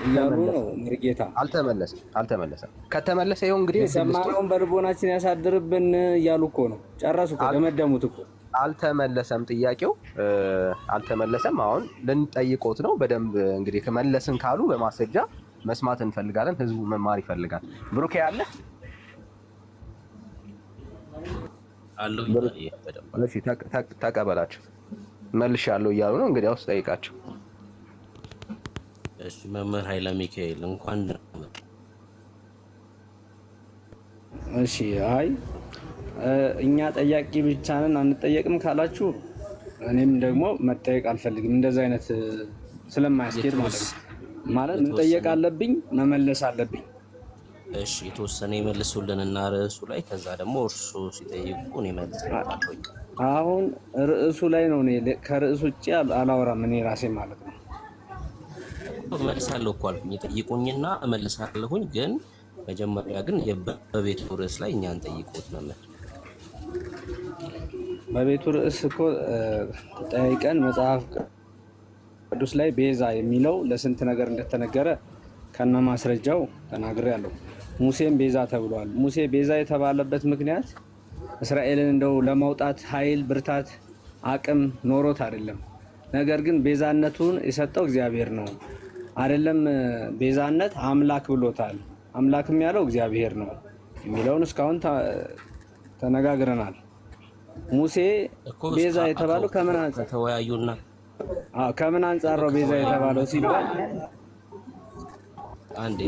Speaker 6: እያሉ ነው። ምርጌታ
Speaker 3: አልተመለሰ። ከተመለሰ ይኸው እንግዲህ
Speaker 6: የሰማነውን በልቦናችን ያሳድርብን እያሉ እኮ ነው። ጨረሱ እኮ ደመደሙት እኮ።
Speaker 3: አልተመለሰም፣ ጥያቄው አልተመለሰም። አሁን ልንጠይቆት ነው በደንብ እንግዲህ ከመለስን ካሉ በማስረጃ መስማት እንፈልጋለን። ህዝቡ መማር ይፈልጋል። ብሩኬ አለ
Speaker 7: አለው
Speaker 3: እሺ፣ ተቀበላቸው። መልሻለሁ እያሉ ነው እንግዲህ አውስ ጠይቃቸው።
Speaker 7: እሺ መምህር ኃይለ ሚካኤል እንኳን
Speaker 6: እሺ። አይ እኛ ጠያቂ ብቻ ነን አንጠየቅም ካላችሁ እኔም ደግሞ መጠየቅ አልፈልግም። እንደዚህ አይነት ስለማያስኬድ ማለት ነው። ማለት መጠየቅ አለብኝ፣ መመለስ አለብኝ።
Speaker 7: እሺ የተወሰነ ይመልሱልንና ርዕሱ ላይ ከዛ ደግሞ እርሱ ሲጠይቁ እኔ መልሳለሁ።
Speaker 6: አሁን ርዕሱ ላይ ነው። እኔ ከርዕሱ ውጪ አላወራም እኔ ራሴ ማለት ነው።
Speaker 7: እመልሳለሁ እኮ አልኩኝ። ጠይቁኝና እመልሳለሁኝ። ግን መጀመሪያ ግን በቤቱ ርዕስ ላይ እኛን ጠይቁት መምህር።
Speaker 6: በቤቱ ርዕስ እኮ ጠይቀን መጽሐፍ ቅዱስ ላይ ቤዛ የሚለው ለስንት ነገር እንደተነገረ ከነ ማስረጃው ተናግሬያለሁ። ሙሴም ቤዛ ተብሏል። ሙሴ ቤዛ የተባለበት ምክንያት እስራኤልን እንደው ለማውጣት ኃይል፣ ብርታት፣ አቅም ኖሮት አይደለም። ነገር ግን ቤዛነቱን የሰጠው እግዚአብሔር ነው። አይደለም ቤዛነት አምላክ ብሎታል። አምላክም ያለው እግዚአብሔር ነው የሚለውን እስካሁን ተነጋግረናል። ሙሴ ቤዛ የተባለው ከምን አንፃር
Speaker 7: ተወያዩና
Speaker 6: ከምን አንፃር ነው ቤዛ የተባለው ሲባል
Speaker 7: አንዴ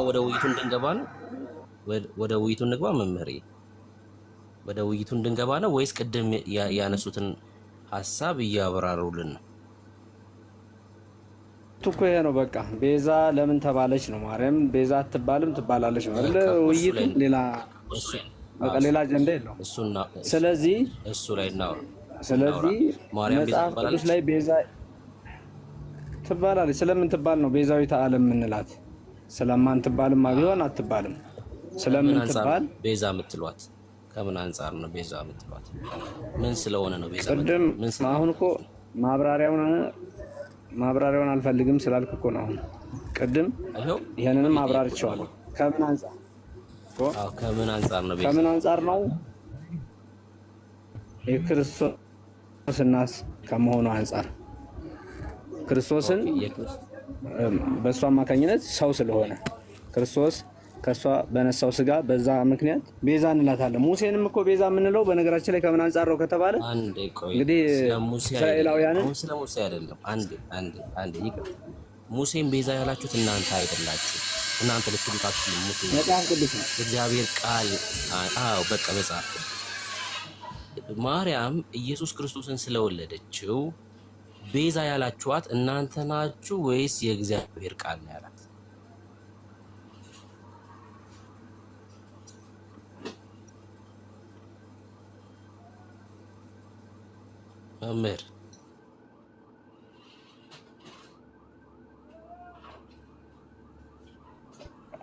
Speaker 7: ወደ ውይይቱ እንድንገባ ነው። ወደ ውይይቱ እንግባ መምህር። ወደ ውይይቱ እንድንገባ ነው ወይስ ቅድም ያነሱትን ሐሳብ እያብራሩልን ነው?
Speaker 6: እኮ ይሄ ነው በቃ። ቤዛ ለምን ተባለች ነው? ማርያም ቤዛ አትባልም ትባላለች ነው አይደል? ውይይቱ ሌላ በቃ ሌላ አጀንዳ የለውም። ስለዚህ
Speaker 7: እሱ ላይ ነው።
Speaker 6: ስለዚህ መጽሐፍ ቅዱስ ላይ ቤዛ ትባላለች። ስለምን ትባል ነው ቤዛዊተ ዓለም የምንላት? ስለማን ትባልማ ቢሆን አትባልም። ስለምን ትባል
Speaker 7: ቤዛ የምትሏት? ከምን አንፃር ነው ቤዛ የምትሏት? ምን ስለሆነ ነው ቤዛ?
Speaker 6: ቅድም አሁን እኮ ማብራሪያውን አልፈልግም ስላልክ እኮ ነው። አሁን ቅድም ይሄንንም አብራርቼዋለሁ። ከምን አንፃር
Speaker 7: ከምን አንፃር ነው ቤዛ?
Speaker 6: ከምን አንፃር ነው? የክርስቶስ እናት ከመሆኑ አንፃር ክርስቶስን በእሷ አማካኝነት ሰው ስለሆነ ክርስቶስ ከእሷ በነሳው ስጋ በዛ ምክንያት ቤዛ እንላታለን። ሙሴንም እኮ ቤዛ የምንለው በነገራችን ላይ ከምን አንፃር ነው ከተባለ እንግዲህ እስራኤላውያንን
Speaker 7: ስለ ሙሴ አይደለም። አንዴ ይቅር። ሙሴን ቤዛ ያላችሁት እናንተ አይደላችሁ። እናንተ ልትሉታችሁ
Speaker 6: መጽሐፍ ቅዱስ ነው፣
Speaker 7: እግዚአብሔር ቃል። አዎ በቃ መጽሐፍ ማርያም ኢየሱስ ክርስቶስን ስለወለደችው ቤዛ ያላችኋት እናንተ ናችሁ ወይስ የእግዚአብሔር ቃል ነው ያላት? መምህር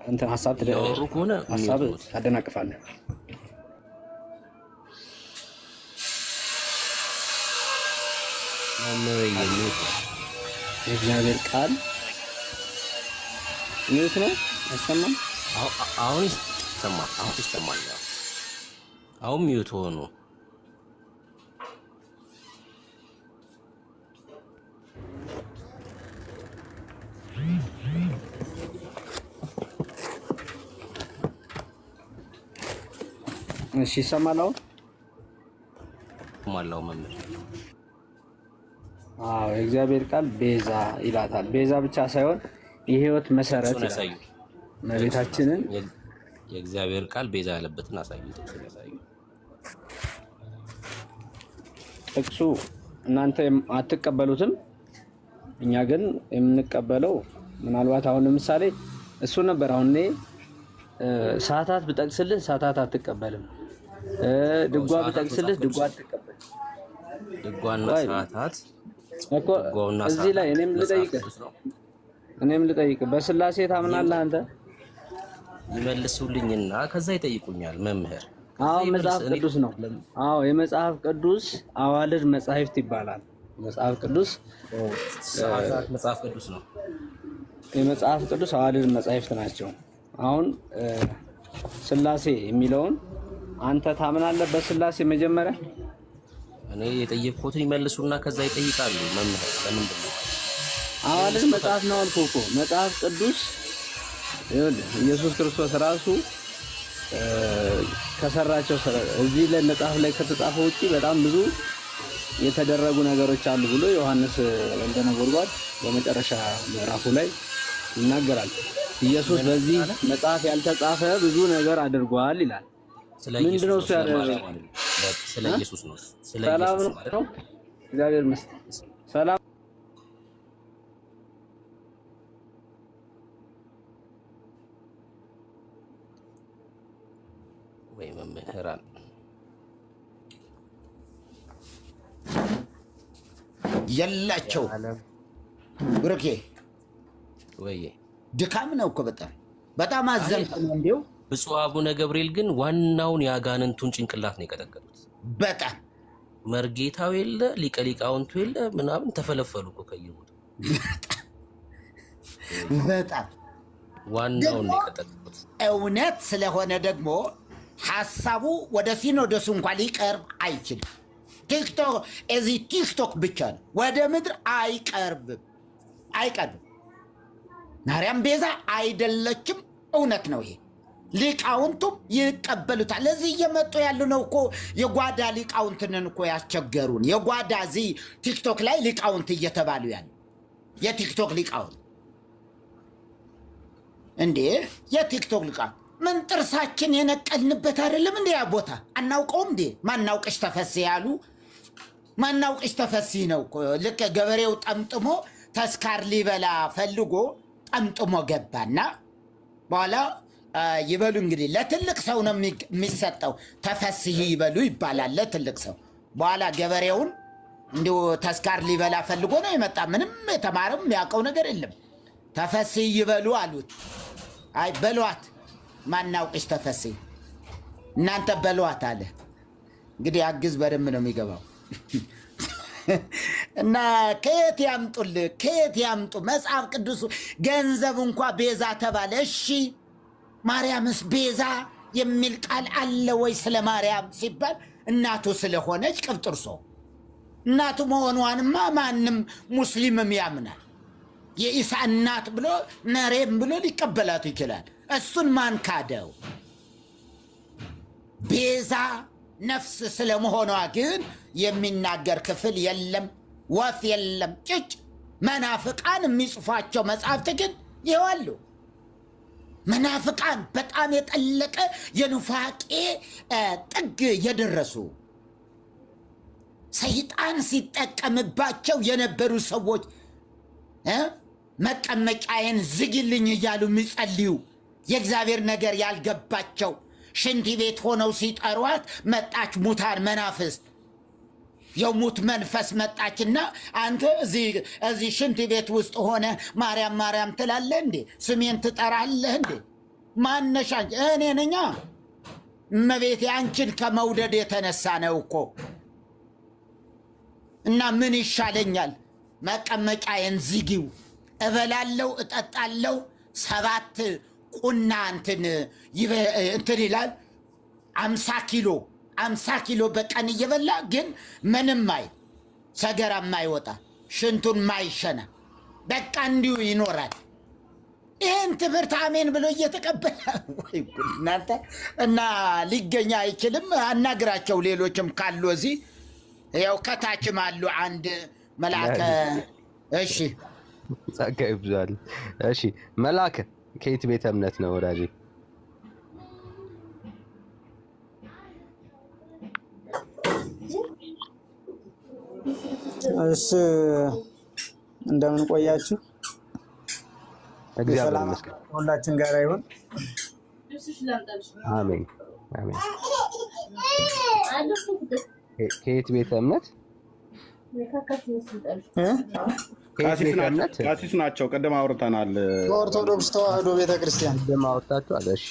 Speaker 6: እንትን ሀሳብ ታደናቅፋለህ። የእግዚአብሔር ቃል ሚዩት ነው አይሰማም?
Speaker 7: አሁን ይሰማል። አሁን ሚዩት ሆኖ
Speaker 6: እሺ ይሰማል አሁን?
Speaker 7: ማላው መምህር
Speaker 6: የእግዚአብሔር ቃል ቤዛ ይላታል። ቤዛ ብቻ ሳይሆን የህይወት መሰረት ይላል። መሬታችንን
Speaker 7: የእግዚአብሔር ቃል ቤዛ ያለበትን አሳዩ።
Speaker 6: ጥቅሱ እናንተ አትቀበሉትም፣ እኛ ግን የምንቀበለው ምናልባት አሁን ለምሳሌ እሱ ነበር። አሁን እኔ ሰዓታት ብጠቅስልህ ሰዓታት አትቀበልም፣ ድጓ ብጠቅስልህ ድጓ አትቀበልም።
Speaker 7: ድጓና ሰዓታት
Speaker 6: እኮ እዚህ ላይ እኔም ልጠይቅህ በስላሴ ታምናለህ አንተ?
Speaker 7: ይመልሱልኝና ከዛ ይጠይቁኛል መምህር።
Speaker 6: አዎ መጽሐፍ ቅዱስ ነው። አዎ የመጽሐፍ ቅዱስ አዋልድ መጻሕፍት ይባላል። መጽሐፍ ቅዱስ
Speaker 7: መጽሐፍ ቅዱስ ነው።
Speaker 6: የመጽሐፍ ቅዱስ አዋልድ መጻሕፍት ናቸው። አሁን ስላሴ የሚለውን አንተ ታምናለህ በስላሴ? መጀመሪያ
Speaker 7: እኔ የጠየቅኩትን ይመልሱና ከዛ ይጠይቃሉ መምህር። ለምንድን ነው
Speaker 6: አዋልድ መጽሐፍ ነው አልኩህ እኮ። መጽሐፍ ቅዱስ ይኸውልህ ኢየሱስ ክርስቶስ ራሱ ከሰራቸው እዚህ ላይ መጽሐፍ ላይ ከተጻፈው ውጪ በጣም ብዙ የተደረጉ ነገሮች አሉ ብሎ ዮሐንስ ወልደ ነጎድጓድ በመጨረሻ ምዕራፉ ላይ ይናገራል። ኢየሱስ በዚህ መጽሐፍ ያልተጻፈ ብዙ ነገር አድርጓል ይላል። ምንድነው እሱ ያደረገው?
Speaker 7: ስለ ኢየሱስ ነው።
Speaker 6: ሰላም ነው። እግዚአብሔር ይመስገን። ሰላም
Speaker 7: ወይ መምህራን
Speaker 5: የላቸው ብሩኬ
Speaker 7: ወይ
Speaker 5: ድካም ነው እኮ በጣም አዘንኩ ነው እንዴው።
Speaker 7: ብፁዕ አቡነ ገብርኤል ግን ዋናውን የአጋንንቱን ጭንቅላት ነው የቀጠቀጡት።
Speaker 5: በጣም
Speaker 7: መርጌታው የለ ሊቀ ሊቃውንቱ የለ ምናምን ተፈለፈሉ እኮ ከየቦታ።
Speaker 5: በጣም
Speaker 7: ዋናውን ነው የቀጠቀጡት።
Speaker 5: እውነት ስለሆነ ደግሞ ሐሳቡ ወደ ሲኖዶሱ እንኳን ሊቀርብ አይችልም። ቲክቶክ ብቻ ነው ወደ ምድር አይቀርብም። ማርያም ቤዛ አይደለችም። እውነት ነው ይሄ። ሊቃውንቱም ይቀበሉታል። ለዚህ እየመጡ ያሉ ነው እኮ የጓዳ ሊቃውንትንን እኮ ያስቸገሩን። የጓዳ እዚህ ቲክቶክ ላይ ሊቃውንት እየተባሉ ያሉ የቲክቶክ ሊቃውንት እንዴ! የቲክቶክ ሊቃውንት ምን ጥርሳችን የነቀልንበት አይደለም እንዴ? ያ ቦታ አናውቀውም እንዴ? ማናውቅሽ ተፈሲ ያሉ ማናውቅሽ ተፈሲ ነው። ልክ ገበሬው ጠምጥሞ ተስካር ሊበላ ፈልጎ ጠምጥሞ ገባና በኋላ ይበሉ እንግዲህ ለትልቅ ሰው ነው የሚሰጠው። ተፈስሂ ይበሉ ይባላል ለትልቅ ሰው። በኋላ ገበሬውን እንዲሁ ተስካር ሊበላ ፈልጎ ነው የመጣ። ምንም የተማረም የሚያውቀው ነገር የለም። ተፈስሂ ይበሉ አሉት። አይ በሏት፣ ማናውቅሽ ተፈስሂ፣ እናንተ በሏት አለ። እንግዲህ አግዝ በደንብ ነው የሚገባው። እና ከየት ያምጡልህ? ከየት ያምጡ? መጽሐፍ ቅዱሱ ገንዘብ እንኳ ቤዛ ተባለ። እሺ ማርያምስ ቤዛ የሚል ቃል አለ ወይ? ስለ ማርያም ሲባል እናቱ ስለሆነች ቅብጥርሶ እናቱ መሆኗንማ ማንም ሙስሊምም ያምናል። የኢሳ እናት ብሎ መሬም ብሎ ሊቀበላት ይችላል። እሱን ማን ካደው? ቤዛ ነፍስ ስለመሆኗ ግን የሚናገር ክፍል የለም፣ ወፍ የለም፣ ጭጭ። መናፍቃን የሚጽፏቸው መጽሐፍት ግን ይዋሉ። መናፍቃን በጣም የጠለቀ የኑፋቄ ጥግ የደረሱ ሰይጣን ሲጠቀምባቸው የነበሩ ሰዎች መቀመጫዬን ዝግልኝ እያሉ የሚጸልዩ የእግዚአብሔር ነገር ያልገባቸው ሽንት ቤት ሆነው ሲጠሯት መጣች ሙታን መናፍስት። የሙት መንፈስ መጣችና አንተ እዚህ ሽንት ቤት ውስጥ ሆነ ማርያም ማርያም ትላለህ እንዴ? ስሜን ትጠራለህ እንዴ? ማነሻ? እኔ ነኛ። እመቤቴ አንቺን ከመውደድ የተነሳ ነው እኮ። እና ምን ይሻለኛል? መቀመጫዬን ዝጊው። እበላለው፣ እጠጣለው። 7 ቁና እንትን ይላል 50 ኪሎ በቀን እየበላ ግን ምንም ሰገራ ማይወጣ ሽንቱን ማይሸና በቃ እንዲሁ ይኖራል። ይህን ትምህርት አሜን ብሎ እየተቀበለ ወይ እናንተ! እና ሊገኝ አይችልም። አናግራቸው። ሌሎችም ካሉ እዚህ ያው ከታችም አሉ። አንድ መልአከ እሺ፣
Speaker 3: ጸጋ ይብዛል። እሺ መልአከ ከየት ቤተ እምነት ነው ወዳጄ?
Speaker 8: እሺ እንደምን ቆያችሁ?
Speaker 3: እግዚአብሔር ይመስገን።
Speaker 8: ሁላችን ጋር ይሁን።
Speaker 3: አሜን አሜን። ከየት ቤተ እምነት?
Speaker 4: ቀሲስ ናቸው። ቅድም አውርተናል።
Speaker 8: ኦርቶዶክስ ተዋህዶ ቤተክርስቲያን
Speaker 3: ቅድም አውርታችኋል። እሺ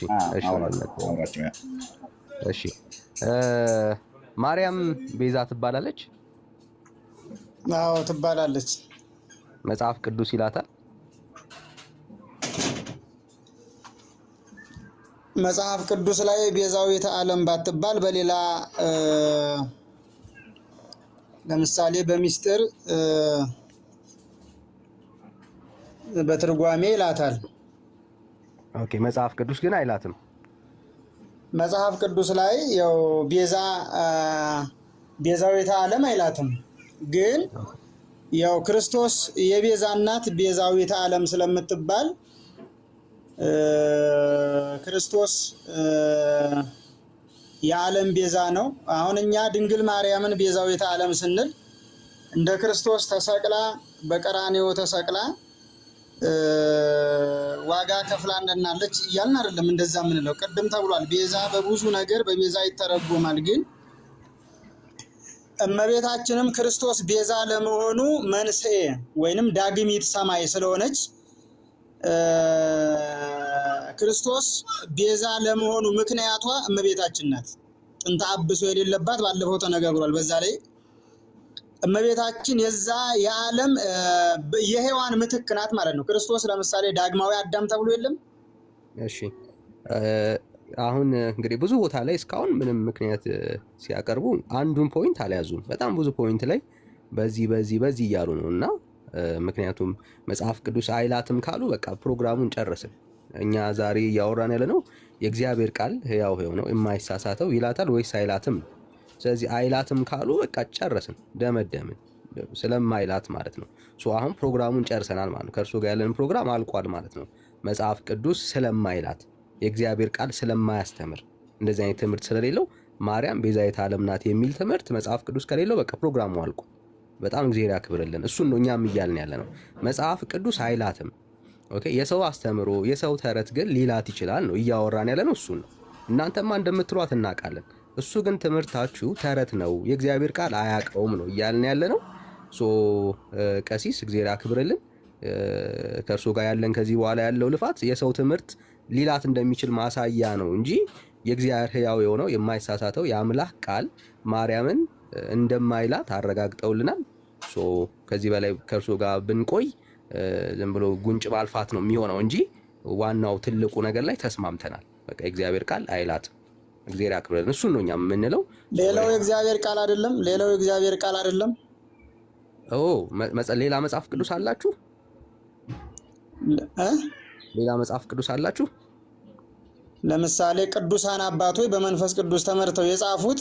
Speaker 3: እሺ። ማርያም ቤዛ ትባላለች?
Speaker 8: አዎ ትባላለች።
Speaker 3: መጽሐፍ ቅዱስ ይላታል?
Speaker 8: መጽሐፍ ቅዱስ ላይ ቤዛዊተ ዓለም ባትባል በሌላ ለምሳሌ በሚስጥር በትርጓሜ ይላታል።
Speaker 3: ኦኬ። መጽሐፍ ቅዱስ ግን አይላትም።
Speaker 8: መጽሐፍ ቅዱስ ላይ ያው ቤዛዊተ ዓለም አይላትም። ግን ያው ክርስቶስ የቤዛ እናት ቤዛዊተ ዓለም ስለምትባል ክርስቶስ የዓለም ቤዛ ነው። አሁን እኛ ድንግል ማርያምን ቤዛዊተ ዓለም ስንል እንደ ክርስቶስ ተሰቅላ በቀራንዮ ተሰቅላ ዋጋ ከፍላ እንደናለች እያልን አይደለም እንደዛ የምንለው። ቅድም ተብሏል፣ ቤዛ በብዙ ነገር በቤዛ ይተረጎማል። ግን እመቤታችንም ክርስቶስ ቤዛ ለመሆኑ መንስኤ ወይንም ዳግሚት ሰማይ ስለሆነች ክርስቶስ ቤዛ ለመሆኑ ምክንያቷ እመቤታችን ናት። ጥንተ አብሶ የሌለባት ባለፈው ተነጋግሯል። በዛ ላይ እመቤታችን የዛ የዓለም የሔዋን ምትክ ናት ማለት ነው። ክርስቶስ ለምሳሌ ዳግማዊ አዳም ተብሎ የለም?
Speaker 3: እሺ አሁን እንግዲህ ብዙ ቦታ ላይ እስካሁን ምንም ምክንያት ሲያቀርቡ አንዱን ፖይንት አልያዙም። በጣም ብዙ ፖይንት ላይ በዚህ እያሉ ነው። እና ምክንያቱም መጽሐፍ ቅዱስ አይላትም ካሉ በቃ ፕሮግራሙን ጨርስን። እኛ ዛሬ እያወራን ያለ ነው የእግዚአብሔር ቃል ሕያው ነው የማይሳሳተው ይላታል ወይስ አይላትም? ስለዚህ አይላትም ካሉ በቃ ጨረስን፣ ደመደምን ስለማይላት ማለት ነው። አሁን ፕሮግራሙን ጨርሰናል ማለት ነው። ከእርሱ ጋር ያለን ፕሮግራም አልቋል ማለት ነው። መጽሐፍ ቅዱስ ስለማይላት የእግዚአብሔር ቃል ስለማያስተምር እንደዚህ አይነት ትምህርት ስለሌለው ማርያም ቤዛዊተ ዓለም ናት የሚል ትምህርት መጽሐፍ ቅዱስ ከሌለው በቃ ፕሮግራሙ አልቋል። በጣም እግዚአብሔር ያክብርልን። እሱን ነው እኛም እያልን ያለ ነው። መጽሐፍ ቅዱስ አይላትም። ኦኬ የሰው አስተምሮ የሰው ተረት ግን ሊላት ይችላል ነው እያወራን ያለ ነው። እሱን ነው እናንተማ እንደምትሏት እናውቃለን። እሱ ግን ትምህርታችሁ ተረት ነው፣ የእግዚአብሔር ቃል አያውቀውም ነው እያልን ያለ ነው። ቀሲስ እግዚአብሔር ያክብርልን። ከእርሱ ጋር ያለን ከዚህ በኋላ ያለው ልፋት የሰው ትምህርት ሊላት እንደሚችል ማሳያ ነው እንጂ የእግዚአብሔር ሕያው የሆነው የማይሳሳተው የአምላክ ቃል ማርያምን እንደማይላት አረጋግጠውልናል። ከዚህ በላይ ከእርሱ ጋር ብንቆይ ዝም ብሎ ጉንጭ ማልፋት ነው የሚሆነው እንጂ ዋናው ትልቁ ነገር ላይ ተስማምተናል። በቃ የእግዚአብሔር ቃል አይላትም። እግዚአብሔር ያክብረን። እሱን ነው እኛ የምንለው።
Speaker 8: ሌላው የእግዚአብሔር ቃል አይደለም። ሌላው የእግዚአብሔር ቃል አይደለም።
Speaker 3: ሌላ መጽሐፍ ቅዱስ አላችሁ? ሌላ መጽሐፍ ቅዱስ አላችሁ?
Speaker 8: ለምሳሌ ቅዱሳን አባቶች በመንፈስ ቅዱስ ተመርተው የጻፉት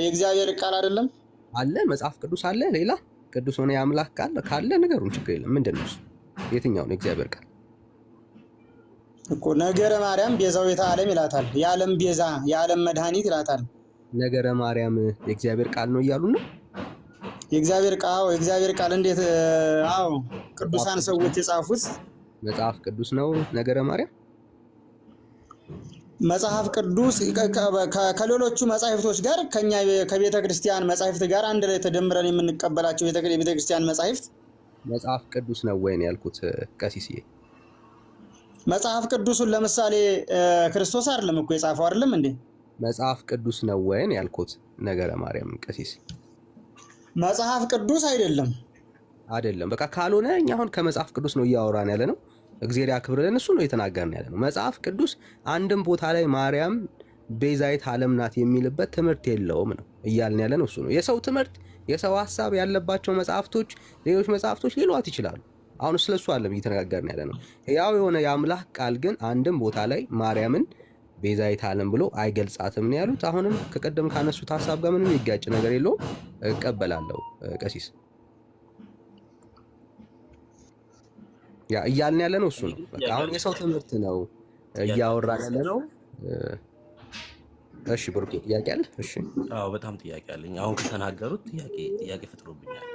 Speaker 8: የእግዚአብሔር ቃል አይደለም?
Speaker 3: አለ መጽሐፍ ቅዱስ አለ። ሌላ ቅዱስ ሆነ የአምላክ ቃል ካለ ነገሩን ችግር የለም። ምንድን ነው እሱ? የትኛው ነው የእግዚአብሔር ቃል?
Speaker 8: እኮ ነገረ ማርያም ቤዛዊተ ዓለም ይላታል። የዓለም ቤዛ፣ የዓለም መድኃኒት ይላታል።
Speaker 3: ነገረ ማርያም የእግዚአብሔር ቃል ነው እያሉ ነው።
Speaker 8: የእግዚአብሔር ቃል እንዴት? አዎ ቅዱሳን ሰዎች የጻፉት
Speaker 3: መጽሐፍ ቅዱስ ነው ነገረ ማርያም።
Speaker 8: መጽሐፍ ቅዱስ ከሌሎቹ መጻሕፍቶች ጋር ከኛ ከቤተ ክርስቲያን መጻሕፍት ጋር አንድ ላይ ተደምረን የምንቀበላቸው የቤተ ክርስቲያን መጻሕፍት
Speaker 3: መጽሐፍ ቅዱስ ነው ወይ ነው ያልኩት ቀሲስዬ።
Speaker 8: መጽሐፍ ቅዱሱን ለምሳሌ ክርስቶስ አይደለም እኮ የጻፈው አይደለም እንዴ?
Speaker 3: መጽሐፍ ቅዱስ ነው ወይ ነው ያልኩት ነገረ ማርያም ቀሲስ።
Speaker 8: መጽሐፍ ቅዱስ አይደለም።
Speaker 3: በቃ ካልሆነ እኛ አሁን ከመጽሐፍ ቅዱስ ነው እያወራን ያለ ነው። እግዚአብሔር ያክብርልን። እሱ ነው የተናገርን ያለ ነው። መጽሐፍ ቅዱስ አንድም ቦታ ላይ ማርያም ቤዛዊት ዓለም ናት የሚልበት ትምህርት የለውም ነው እያልን ያለ ነው። እሱ ነው የሰው ትምህርት፣ የሰው ሐሳብ ያለባቸው መጽሐፍቶች፣ ሌሎች መጽሐፍቶች ሊሏት ይችላሉ። አሁን ስለሱ ዓለም እየተነጋገርን ያለ ነው። ያው የሆነ የአምላክ ቃል ግን አንድም ቦታ ላይ ማርያምን ቤዛዊት ዓለም ብሎ አይገልጻትም ነው ያሉት። አሁንም ከቀደም ካነሱት ሐሳብ ጋር ምንም ይጋጭ ነገር የለውም። እቀበላለሁ ቀሲስ። ያ እያልን ያለ ነው። እሱ ነው በቃ አሁን የሰው ትምህርት ነው እያወራን ያለ ነው። እሺ ብሩክ ጥያቄ አለ? እሺ
Speaker 7: አዎ በጣም ጥያቄ አለኝ። አሁን ከተናገሩት ጥያቄ ፈጥሮብኛል።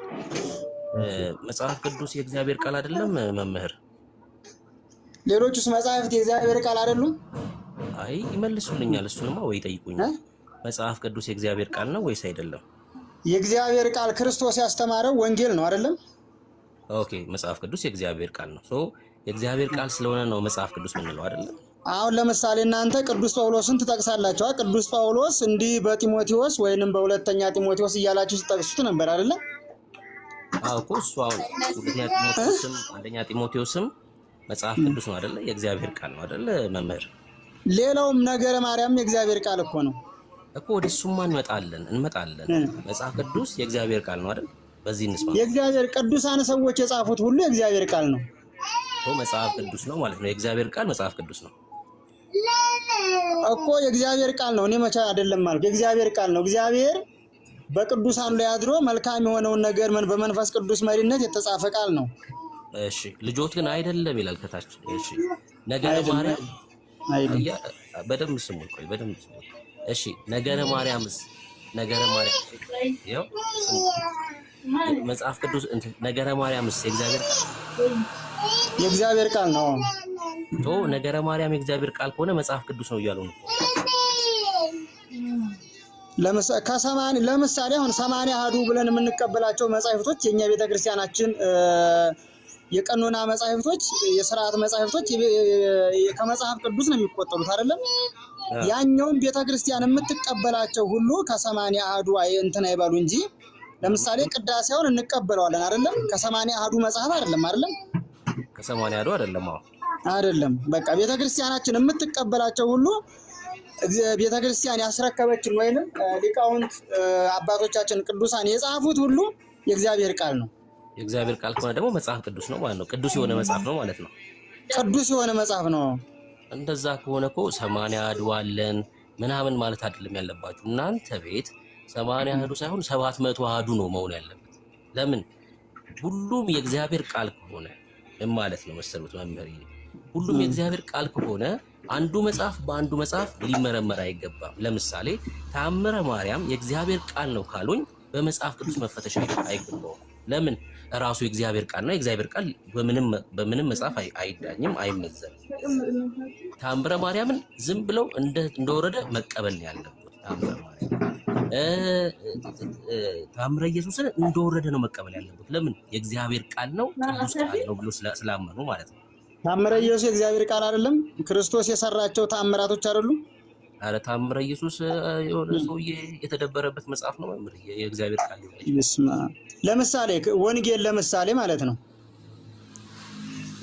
Speaker 7: መጽሐፍ ቅዱስ የእግዚአብሔር ቃል አይደለም መምህር?
Speaker 8: ሌሎቹስ መጽሐፍት የእግዚአብሔር ቃል አይደሉም?
Speaker 7: አይ ይመልሱልኛል። እሱንማ ወይ ጠይቁኛል። መጽሐፍ ቅዱስ የእግዚአብሔር ቃል ነው ወይስ አይደለም?
Speaker 8: የእግዚአብሔር ቃል ክርስቶስ ያስተማረው ወንጌል ነው አይደለም?
Speaker 7: ኦኬ መጽሐፍ ቅዱስ የእግዚአብሔር ቃል ነው። የእግዚአብሔር ቃል ስለሆነ ነው መጽሐፍ ቅዱስ ምንለው አይደለም?
Speaker 8: አሁን ለምሳሌ እናንተ ቅዱስ ጳውሎስን ትጠቅሳላችሁ። ቅዱስ ጳውሎስ እንዲህ በጢሞቴዎስ ወይንም በሁለተኛ ጢሞቴዎስ እያላችሁ ትጠቅሱት ነበር አይደለም?
Speaker 7: አዎ እኮ እሱ አሁን ሁለተኛ ጢሞቴዎስም አንደኛ ጢሞቴዎስም መጽሐፍ ቅዱስ ነው አይደለ? የእግዚአብሔር ቃል ነው አይደለ መምህር?
Speaker 8: ሌላውም ነገረ ማርያም የእግዚአብሔር ቃል እኮ ነው
Speaker 7: እኮ። ወደሱማ እንመጣለን። መጽሐፍ ቅዱስ የእግዚአብሔር ቃል ነው አይደል? በዚህ እንስማ።
Speaker 8: የእግዚአብሔር ቅዱሳን ሰዎች የጻፉት ሁሉ የእግዚአብሔር ቃል ነው
Speaker 7: እኮ። መጽሐፍ ቅዱስ ነው ማለት ነው። የእግዚአብሔር ቃል መጽሐፍ ቅዱስ ነው
Speaker 8: እኮ። የእግዚአብሔር ቃል ነው። እኔ መቼ አይደለም ማለት የእግዚአብሔር ቃል ነው። እግዚአብሔር በቅዱሳን ላይ አድሮ መልካም የሆነውን ነገር በመንፈስ ቅዱስ መሪነት የተጻፈ ቃል ነው።
Speaker 7: እሺ ልጆት ግን አይደለም ይላል ከታች። እሺ ነገረ ማርያም በደንብ ስሙ። እሺ ነገረ ማርያምስ? ነገረ ማርያም ያው መጽሐፍ ቅዱስ ነገረ ማርያምስ
Speaker 8: የእግዚአብሔር ቃል ነው።
Speaker 7: ነገረ ማርያም የእግዚአብሔር ቃል ከሆነ መጽሐፍ ቅዱስ ነው እያሉ ነው።
Speaker 8: ለምሳሌ አሁን 80 አሐዱ ብለን የምንቀበላቸው መጻሕፍቶች የኛ ቤተክርስቲያናችን የቀኖና መጻሕፍቶች፣ የሥርዓት መጻሕፍቶች ከመጽሐፍ ቅዱስ ነው የሚቆጠሩት አይደለም? ያኛውም ቤተክርስቲያን የምትቀበላቸው ሁሉ ከ80 አሐዱ እንትን አይባሉ እንጂ ለምሳሌ ቅዳሴውን እንቀበለዋለን አይደለም? ከ80 አሐዱ መጽሐፍ አይደለም አይደለም?
Speaker 7: ከ80 አሐዱ አይደለም።
Speaker 8: አይደለም። በቃ ቤተክርስቲያናችን የምትቀበላቸው ሁሉ ቤተክርስቲያን ያስረከበችን ወይንም ሊቃውንት አባቶቻችን ቅዱሳን የጻፉት ሁሉ የእግዚአብሔር ቃል ነው።
Speaker 7: የእግዚአብሔር ቃል ከሆነ ደግሞ መጽሐፍ ቅዱስ ነው ማለት ነው። ቅዱስ የሆነ መጽሐፍ ነው ማለት ነው።
Speaker 8: ቅዱስ የሆነ መጽሐፍ ነው።
Speaker 7: እንደዛ ከሆነ እኮ 80 አሐዱ አለን ምናምን ማለት አይደለም ያለባችሁ። እናንተ ቤት 80 አሐዱ ሳይሆን 700 አሐዱ ነው መሆን ያለበት። ለምን? ሁሉም የእግዚአብሔር ቃል ከሆነ ማለት ነው መሰሉት መምህር። ሁሉም የእግዚአብሔር ቃል ከሆነ አንዱ መጽሐፍ በአንዱ መጽሐፍ ሊመረመር አይገባም። ለምሳሌ ተአምረ ማርያም የእግዚአብሔር ቃል ነው ካሉኝ በመጽሐፍ ቅዱስ መፈተሽ አይገባውም። ለምን ራሱ የእግዚአብሔር ቃል ነው። የእግዚአብሔር ቃል በምንም መጽሐፍ አይዳኝም፣ አይመዘንም። ተአምረ ማርያምን ዝም ብለው እንደወረደ መቀበል ነው ያለበት። ተአምረ ማርያም ተአምረ ኢየሱስን እንደወረደ ነው መቀበል ያለበት። ለምን የእግዚአብሔር ቃል ነው፣ ቅዱስ ቃል ነው ብሎ ስላመኑ ማለት ነው።
Speaker 8: ተአምረ ኢየሱስ የእግዚአብሔር ቃል አይደለም? ክርስቶስ የሰራቸው ተአምራቶች አይደሉም?
Speaker 7: አረ ተአምረ ኢየሱስ የሆነ ሰውዬ የተደበረበት መጽሐፍ ነው መምህር፣ የእግዚአብሔር ቃል ነው።
Speaker 8: ለምሳሌ ወንጌል ለምሳሌ ማለት ነው።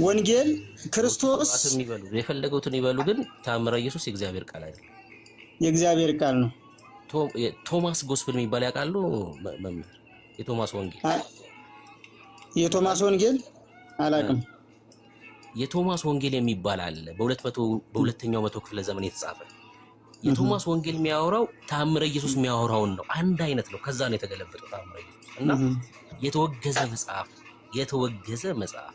Speaker 8: ወንጌል ክርስቶስ
Speaker 7: የፈለገውትን ይበሉ፣ ግን ተአምረ ኢየሱስ የእግዚአብሔር ቃል አይደለም፣
Speaker 8: የእግዚአብሔር ቃል ነው።
Speaker 7: ቶማስ ጎስፔል የሚባል ያውቃሉ መምህር? የቶማስ ወንጌል
Speaker 8: የቶማስ ወንጌል አላውቅም።
Speaker 7: የቶማስ ወንጌል የሚባል አለ በሁለተኛው መቶ ክፍለ ዘመን የተጻፈ። የቶማስ ወንጌል የሚያወራው ተአምረ ኢየሱስ የሚያወራውን ነው። አንድ አይነት ነው። ከዛ ነው የተገለበጠው ተአምረ ኢየሱስ እና የተወገዘ መጽሐፍ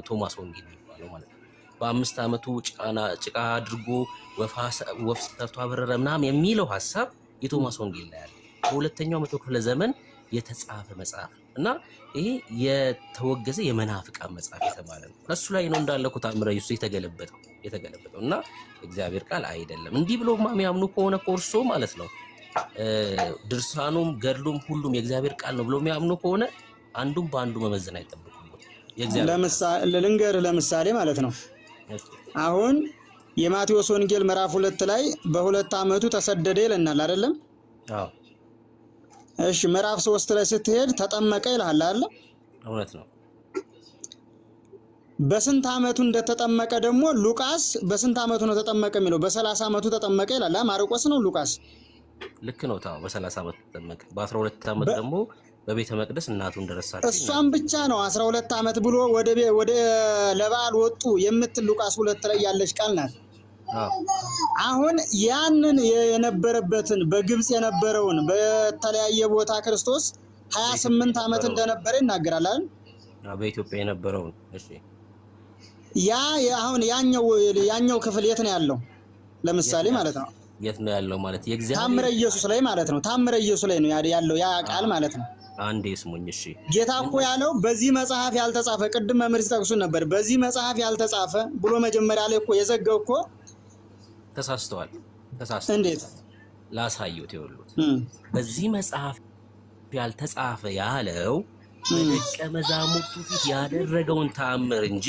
Speaker 7: ቶማስ ወንጌል የሚባለው ማለት ነው። በ5 ዓመቱ ጭቃ አድርጎ ወፍ ሰርቶ አበረረ ምናምን የሚለው ሐሳብ የቶማስ ወንጌል ላይ አለ። በሁለተኛው መቶ ክፍለ ዘመን የተጻፈ መጽሐፍ እና ይሄ የተወገዘ የመናፍቃን መጽሐፍ የተባለ ነው። ከሱ ላይ ነው እንዳለኩ ተአምረ ኢየሱስ የተገለበጠው እና እግዚአብሔር ቃል አይደለም። እንዲህ ብሎ የሚያምኑ ከሆነ ኮርሶ ማለት ነው ድርሳኑም ገድሉም ሁሉም የእግዚአብሔር ቃል ነው ብሎ የሚያምኑ ከሆነ አንዱም በአንዱ መመዘን አይጠብቁበት።
Speaker 8: ለምሳሌ ማለት ነው አሁን የማቴዎስ ወንጌል ምዕራፍ 2 ላይ በ2 ዓመቱ ተሰደደ ይለናል አይደለም?
Speaker 7: አዎ።
Speaker 8: እሺ ምዕራፍ 3 ላይ ስትሄድ ተጠመቀ ይላል አይደል?
Speaker 7: እውነት ነው።
Speaker 8: በስንት ዓመቱ እንደተጠመቀ ደግሞ ሉቃስ በስንት ዓመቱ ነው ተጠመቀ የሚለው? በ30 ዓመቱ ተጠመቀ ይላል። ማርቆስ ነው ሉቃስ?
Speaker 7: ልክ ነው። ታው በ30 ዓመቱ ተጠመቀ። በ12 ዓመት ደግሞ በቤተ መቅደስ እናቱን ደረሳች።
Speaker 8: እሷም ብቻ ነው 12 ዓመት ብሎ ወደ ለበዓል ወጡ የምትል ሉቃስ 2 ላይ ያለች ቃል ናት። አሁን ያንን የነበረበትን በግብጽ የነበረውን በተለያየ ቦታ ክርስቶስ 28 ዓመት እንደነበረ ይናገራል አይደል?
Speaker 7: በኢትዮጵያ የነበረውን እሺ።
Speaker 8: አሁን ያኛው ክፍል የት ነው ያለው? ለምሳሌ ማለት ነው
Speaker 7: የት ነው ያለው ማለት የእግዚአብሔር
Speaker 8: ታምረ ኢየሱስ ላይ ማለት ነው። ታምረ ኢየሱስ ላይ ነው ያለው ያ ቃል ማለት ነው።
Speaker 7: አንዴ ስሙኝ እሺ።
Speaker 8: ጌታ እኮ ያለው በዚህ መጽሐፍ ያልተጻፈ ቅድም መምህር ሲጠቅሱ ነበር። በዚህ መጽሐፍ ያልተጻፈ ብሎ መጀመሪያ ላይ እኮ የዘጋው እኮ
Speaker 7: ተሳስተዋል።
Speaker 8: እንዴት
Speaker 7: ላሳየው ተወሉት። በዚህ መጽሐፍ ያልተጻፈ ያለው በደቀ መዛሙርቱ ፊት ያደረገውን ተአምር እንጂ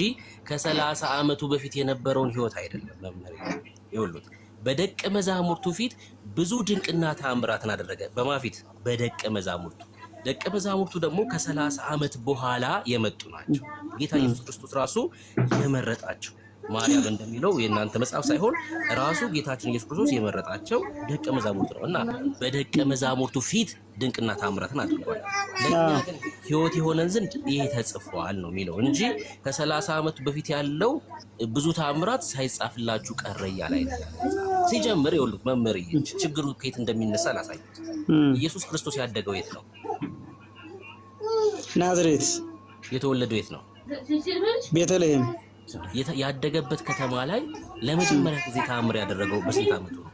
Speaker 7: ከ30 ዓመቱ በፊት የነበረውን ህይወት አይደለም። መምህር ይወሉት በደቀ መዛሙርቱ ፊት ብዙ ድንቅና ተአምራትን አደረገ። በማፊት በደቀ መዛሙርቱ ደቀ መዛሙርቱ ደግሞ ከ30 ዓመት በኋላ የመጡ ናቸው። ጌታ ኢየሱስ ክርስቶስ ራሱ የመረጣቸው ማርያም እንደሚለው የእናንተ መጽሐፍ ሳይሆን ራሱ ጌታችን ኢየሱስ ክርስቶስ የመረጣቸው ደቀ መዛሙርት ነው እና በደቀ መዛሙርቱ ፊት ድንቅና ተአምራትን አድርጓል። ለእኛ ግን ህይወት የሆነን ዘንድ ይሄ ተጽፏል ነው የሚለው እንጂ ከ30 ዓመት በፊት ያለው ብዙ ተአምራት ሳይጻፍላችሁ ቀረ እያለ አይደለም። ሲጀምር ይኸውልህ መምህር ችግሩ ከየት እንደሚነሳ ላሳየት። ኢየሱስ ክርስቶስ ያደገው የት ነው?
Speaker 8: ናዝሬት።
Speaker 7: የተወለደው የት ነው?
Speaker 8: ቤተልሔም።
Speaker 7: ያደገበት ከተማ ላይ ለመጀመሪያ ጊዜ ተአምር ያደረገው በስንት ዓመቱ ነው?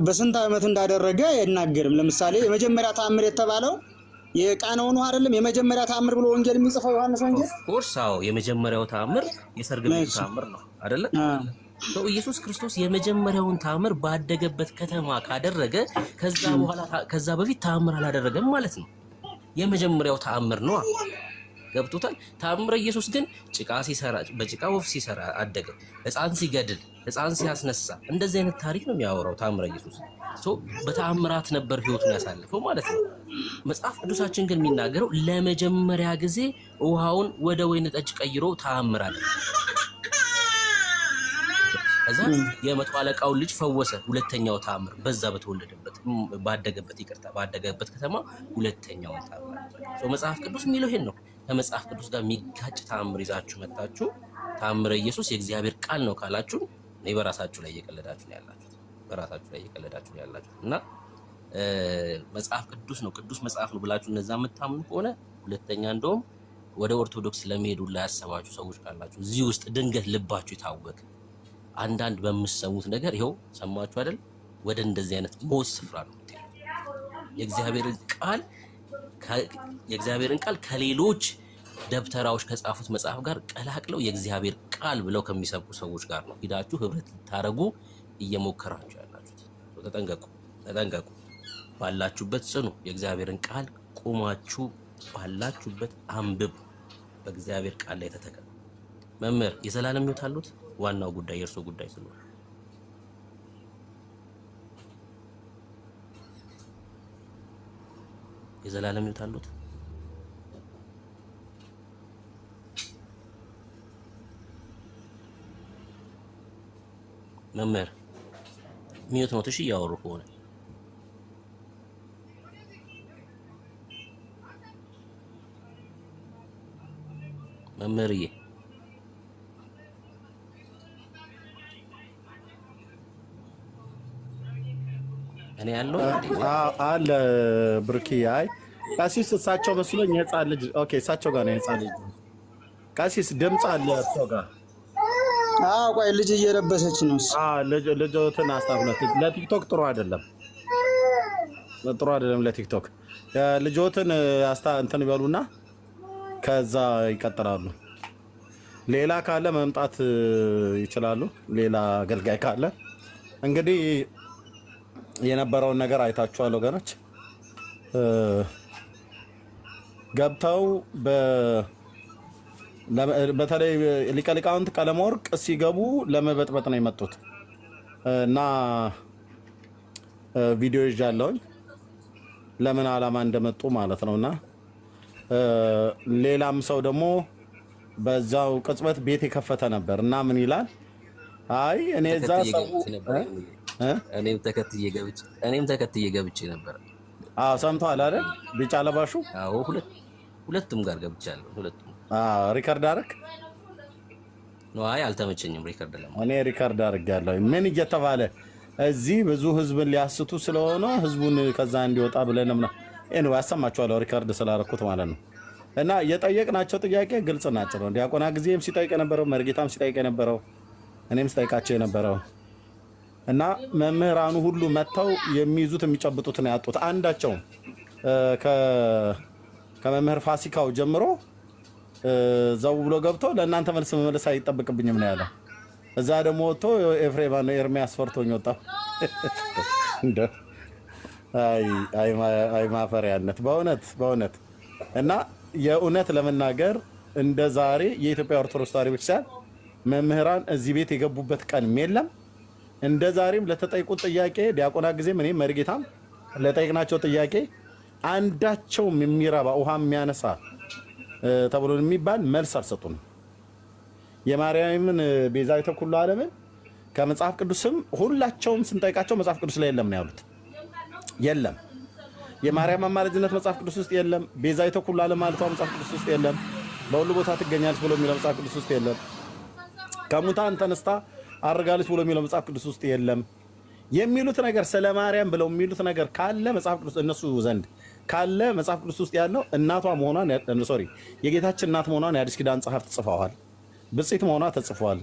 Speaker 8: በስንት ዓመት እንዳደረገ አይናገርም። ለምሳሌ የመጀመሪያ ተአምር የተባለው የቃናውን ውሃ አይደለም? የመጀመሪያ ተአምር ብሎ ወንጌል የሚጽፈው ዮሐንስ ወንጌል
Speaker 7: ኮርሳው የመጀመሪያው ተአምር የሰርግ ቤት ተአምር ነው አይደለ? ኢየሱስ ክርስቶስ የመጀመሪያውን ተአምር ባደገበት ከተማ ካደረገ ከዛ በፊት ተአምር አላደረገም ማለት ነው። የመጀመሪያው ተአምር ነው። ገብቶታል? ተአምረ ኢየሱስ ግን ጭቃ ሲሰራ በጭቃ ወፍ ሲሰራ አደገ። ሕፃን ሲገድል፣ ሕፃን ሲያስነሳ እንደዚህ አይነት ታሪክ ነው የሚያወራው ተአምረ ኢየሱስ። በተአምራት ነበር ህይወቱን ያሳልፈው ማለት ነው። መጽሐፍ ቅዱሳችን ግን የሚናገረው ለመጀመሪያ ጊዜ ውሃውን ወደ ወይን ጠጅ ቀይሮ ተአምር አለ። ከዛ የመቶ አለቃውን ልጅ ፈወሰ። ሁለተኛው ተአምር በዛ ባደገበት ከተማ ሁለተኛው ተአምር። መጽሐፍ ቅዱስ የሚለው ይሄን ነው። ከመጽሐፍ ቅዱስ ጋር የሚጋጭ ተአምር ይዛችሁ መጣችሁ ተአምረ ኢየሱስ የእግዚአብሔር ቃል ነው ካላችሁ በራሳችሁ ላይ እየቀለዳችሁ ነው ያላችሁት። እና መጽሐፍ ቅዱስ ነው ቅዱስ መጽሐፍ ነው ብላችሁ እነዛ የምታምኑ ከሆነ ሁለተኛ እንደውም ወደ ኦርቶዶክስ ለመሄዱ ላይ ያሰባችሁ ሰዎች ካላችሁ እዚህ ውስጥ ድንገት ልባችሁ ይታወቅ አንዳንድ በምትሰሙት ነገር ይኸው ሰማችሁ አይደል? ወደ እንደዚህ አይነት ሞት ስፍራ ነው የእግዚአብሔርን ቃል ከሌሎች ደብተራዎች ከጻፉት መጽሐፍ ጋር ቀላቅለው የእግዚአብሔር ቃል ብለው ከሚሰብኩ ሰዎች ጋር ነው ሂዳችሁ ህብረት ልታረጉ እየሞከራችሁ ያላችሁት። ተጠንቀቁ። ባላችሁበት ጽኑ። የእግዚአብሔርን ቃል ቆማችሁ ባላችሁበት አንብቡ። በእግዚአብሔር ቃል ላይ ተተከሉ። መምህር የዘላለም ሕይወት አሉት? ዋናው ጉዳይ የእርሶ ጉዳይ ስለሆነ የዘላለም ሕይወት አሉት? መምህር ሚዩት ነው ትሽ እያወሩ ከሆነ መምህርዬ እኔ ያለው
Speaker 4: አለ ብርኪ። አይ ቀሲስ እሳቸው መስሎኝ የህፃን ልጅ። ኦኬ እሳቸው ጋር ነው የህፃን ልጅ። ቀሲስ ድምፅ አለ እርሶ ጋር?
Speaker 8: ቆይ ልጅ እየለበሰች ነው።
Speaker 4: ልጆትን አስታፍለት። ለቲክቶክ ጥሩ አይደለም ለቲክቶክ። ልጆትን እንትን ይበሉና ከዛ ይቀጥላሉ። ሌላ ካለ መምጣት ይችላሉ። ሌላ አገልጋይ ካለ እንግዲህ የነበረውን ነገር አይታችኋል ወገኖች። ገብተው በተለይ ሊቀ ሊቃውንት ቀለመወርቅ ሲገቡ ለመበጥበጥ ነው የመጡት እና ቪዲዮ ይዣለሁኝ ለምን ዓላማ እንደመጡ ማለት ነውና ሌላም ሰው ደግሞ በዛው ቅጽበት ቤት የከፈተ ነበር እና ምን ይላል? አይ እኔ እዛ ሰው
Speaker 7: እኔም ተከትዬ ገብቼ ነበር።
Speaker 4: ሰምተዋል አይደል? ቢጫ ለባሹ
Speaker 7: ሁለቱም ጋር ገብቻለሁ። ሁለቱም
Speaker 4: ሪከርድ አደረክ
Speaker 7: ነው? አይ አልተመቸኝም ሪከርድ ለማድረግ።
Speaker 4: እኔ ሪከርድ አድርጌያለሁ። ምን እየተባለ እዚህ ብዙ ህዝብን ሊያስቱ ስለሆነ ህዝቡን ከዛ እንዲወጣ ብለን ነው ያሰማችኋለሁ። ሪከርድ ስላደረኩት ማለት ነው። እና የጠየቅናቸው ጥያቄ ግልጽ ናቸው። ዲያቆና ጊዜም ሲጠይቅ የነበረው መርጌታም ሲጠይቅ የነበረው እኔም ስጠይቃቸው የነበረው እና መምህራኑ ሁሉ መጥተው የሚይዙት የሚጨብጡት ነው ያጡት። አንዳቸው ከመምህር ፋሲካው ጀምሮ ዘው ብሎ ገብቶ ለእናንተ መልስ መመለስ አይጠብቅብኝም ነው ያለው። እዛ ደግሞ ወጥቶ ኤፍሬም ኤርሚያስ ፈርቶኝ ወጣ። አይ ማፈሪያነት በእውነት እና የእውነት ለመናገር እንደ ዛሬ የኢትዮጵያ ኦርቶዶክስ ተዋሕዶ ቤተክርስቲያን መምህራን እዚህ ቤት የገቡበት ቀን የለም። እንደ ዛሬም ለተጠይቁት ጥያቄ ዲያቆና ጊዜም እኔም መርጌታም ለጠይቅናቸው ጥያቄ አንዳቸውም የሚረባ ውሃ የሚያነሳ ተብሎ የሚባል መልስ አልሰጡንም። የማርያምን ቤዛዊተ ኩሉ ዓለምን ከመጽሐፍ ቅዱስም ሁላቸውም ስንጠይቃቸው መጽሐፍ ቅዱስ ላይ የለም ነው ያሉት። የለም። የማርያም አማላጅነት መጽሐፍ ቅዱስ ውስጥ የለም። ቤዛዊተ ኩሉ ዓለም ማለቷ መጽሐፍ ቅዱስ ውስጥ የለም። በሁሉ ቦታ ትገኛለች ብሎ የሚለው መጽሐፍ ቅዱስ ውስጥ የለም። ከሙታን ተነስታ አርጋለች ብሎ የሚለው መጽሐፍ ቅዱስ ውስጥ የለም። የሚሉት ነገር ስለ ማርያም ብለው የሚሉት ነገር ካለ መጽሐፍ ቅዱስ እነሱ ዘንድ ካለ መጽሐፍ ቅዱስ ውስጥ ያለው እናቷ መሆኗን የጌታችን እናት መሆኗን የአዲስ ኪዳን ጸሐፍት ጽፈዋል። ብጽዕት መሆኗ ተጽፏል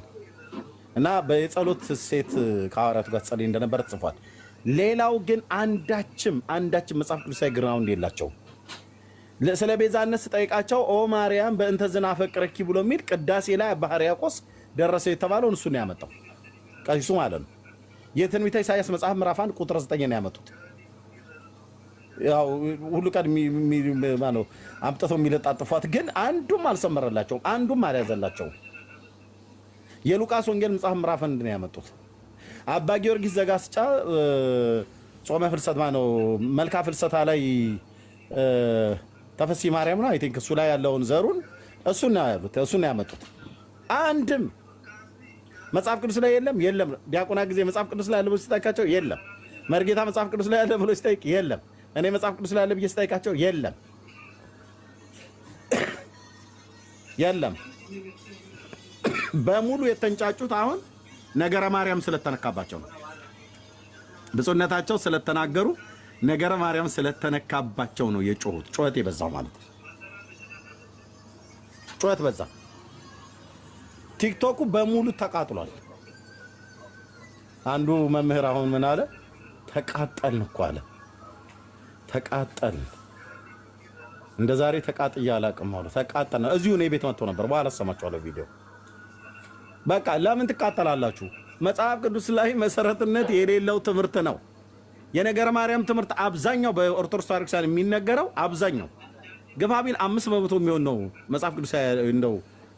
Speaker 4: እና በየጸሎት ሴት ከሐዋርያቱ ጋር ትጸልይ እንደነበር ተጽፏል። ሌላው ግን አንዳችም መጽሐፍ ቅዱሳዊ ግራውንድ የላቸውም። ስለ ቤዛነት ስጠይቃቸው ኦ ማርያም በእንተ ዝናፈቅረኪ ብሎ የሚል ቅዳሴ ላይ አባ ሕርያቆስ ደረሰ የተባለውን እሱን ያመጣው ቀሲሱ ማለት ነው። የትንቢተ ኢሳይያስ መጽሐፍ ምዕራፍ 1 ቁጥር 9 ነው ያመጡት። ያው ሁሉ ቀን ማነው አምጥተው የሚለጣጥፏት ግን አንዱም አልሰመረላቸውም፣ አንዱም አልያዘላቸውም። የሉቃስ ወንጌል መጽሐፍ ምዕራፍ 1 ነው ያመጡት። አባ ጊዮርጊስ ዘጋስጫ ጾመ ፍልሰት ማነው መልካ ፍልሰታ ላይ ተፈሲ ማርያም ነው አይ ቲንክ እሱ ላይ ያለውን ዘሩን እሱን ነው ያሉት፣ እሱን ነው ያመጡት። አንድም መጽሐፍ ቅዱስ ላይ የለም። ዲያቆና ጊዜ መጽሐፍ ቅዱስ ላይ ያለ ብሎ ሲጠይቃቸው የለም። መርጌታ መጽሐፍ ቅዱስ ላይ ያለ ብሎ ሲጠይቅ የለም። እኔ መጽሐፍ ቅዱስ ላይ ያለ ብዬ ሲጠይቃቸው የለም። በሙሉ የተንጫጩት አሁን ነገረ ማርያም ስለተነካባቸው ነው። ብፁዕነታቸው ስለተናገሩ ነገረ ማርያም ስለተነካባቸው ነው የጮሁት። ጩኸት የበዛው ማለት ነው። ጩኸት በዛ። ቲክቶኩ በሙሉ ተቃጥሏል። አንዱ መምህር አሁን ምን አለ? ተቃጠልን እኮ አለ። ተቃጠል እንደ ዛሬ ተቃጥያ አላውቅም አሉ። ተቃጠል እዚሁ እኔ ቤት መጥቶ ነበር። በኋላ አሰማችኋለሁ ቪዲዮ። በቃ ለምን ትቃጠላላችሁ? መጽሐፍ ቅዱስ ላይ መሰረትነት የሌለው ትምህርት ነው። የነገረ ማርያም ትምህርት አብዛኛው በኦርቶዶክስ ተዋሕዶ የሚነገረው አብዛኛው ግፋ ቢል 5% የሚሆን ነው። መጽሐፍ ቅዱስ እንደው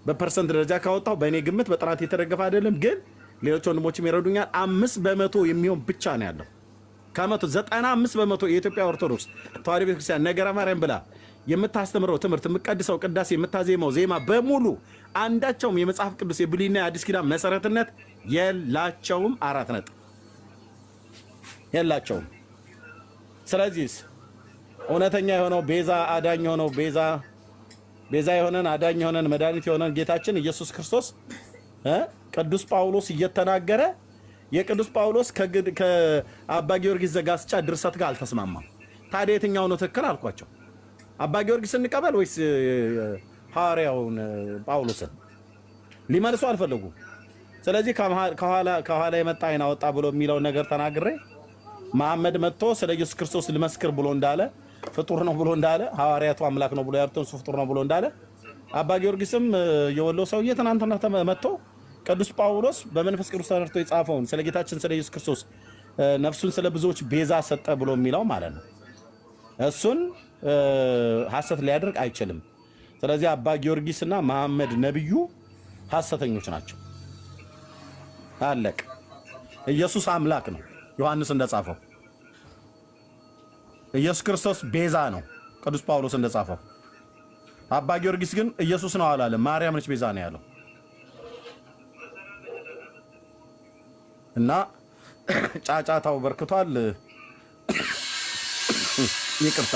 Speaker 4: በፐርሰንት ደረጃ ካወጣው በእኔ ግምት በጥናት የተደገፈ አይደለም፣ ግን ሌሎች ወንድሞችም ይረዱኛል። 5% የሚሆን ብቻ ነው ያለው። ከመቶ 95% የኢትዮጵያ ኦርቶዶክስ ተዋሕዶ ቤተክርስቲያን ነገረ ማርያም ብላ የምታስተምረው ትምህርት፣ የምትቀድሰው ቅዳሴ፣ የምታዜመው ዜማ በሙሉ አንዳቸውም የመጽሐፍ ቅዱስ የብሉይና የአዲስ ኪዳን መሰረትነት የላቸውም። 4 ነጥብ የላቸውም። ስለዚህ እውነተኛ የሆነው ቤዛ አዳኝ የሆነው ቤዛ የሆነን አዳኝ የሆነን መድኃኒት የሆነን ጌታችን ኢየሱስ ክርስቶስ ቅዱስ ጳውሎስ እየተናገረ የቅዱስ ጳውሎስ ከአባ ጊዮርጊስ ዘጋስጫ ድርሰት ጋር አልተስማማም። ታዲያ የትኛው ነው ትክክል አልኳቸው። አባ ጊዮርጊስ እንቀበል ወይስ ሐዋርያውን ጳውሎስን? ሊመልሱ አልፈለጉም። ስለዚህ ከኋላ የመጣ አይን አወጣ ብሎ የሚለውን ነገር ተናግሬ መሐመድ መጥቶ ስለ ኢየሱስ ክርስቶስ ልመስክር ብሎ እንዳለ ፍጡር ነው ብሎ እንዳለ ሐዋርያቱ አምላክ ነው ብሎ ያሉትን ፍጡር ነው ብሎ እንዳለ አባ ጊዮርጊስም የወሎ ሰውዬ ትናንትና መጥቶ ቅዱስ ጳውሎስ በመንፈስ ቅዱስ ተነርቶ የጻፈውን ስለ ጌታችን ስለ ኢየሱስ ክርስቶስ ነፍሱን ስለ ብዙዎች ቤዛ ሰጠ ብሎ የሚለው ማለት ነው እሱን ሐሰት ሊያደርግ አይችልም። ስለዚህ አባ ጊዮርጊስና መሐመድ ነብዩ ሐሰተኞች ናቸው። አለቅ። ኢየሱስ አምላክ ነው ዮሐንስ እንደጻፈው። ኢየሱስ ክርስቶስ ቤዛ ነው ቅዱስ ጳውሎስ እንደጻፈው። አባ ጊዮርጊስ ግን ኢየሱስ ነው አላለም፣ ማርያም ነች ቤዛ ነው ያለው። እና ጫጫታው በርክቷል። ይቅርታ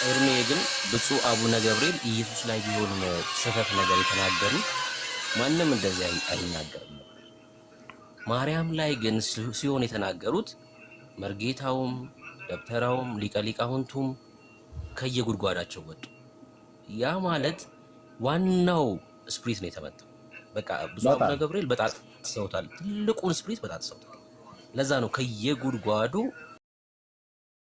Speaker 7: እርሜ ግን ብፁዕ አቡነ ገብርኤል ኢየሱስ ላይ ቢሆን ስህተት ነገር የተናገሩ ማንም እንደዚህ አይናገርም። ማርያም ላይ ግን ሲሆን የተናገሩት መርጌታውም ደብተራውም ሊቀ ሊቃውንቱም ከየጉድጓዳቸው ወጡ። ያ ማለት ዋናው ስፕሪት ነው የተመታው። በቃ ብፁዕ አቡነ ገብርኤል በጣጥሰውታል፣ ትልቁን ስፕሪት በጣጥሰውታል። ለዛ ነው ከየጉድጓዱ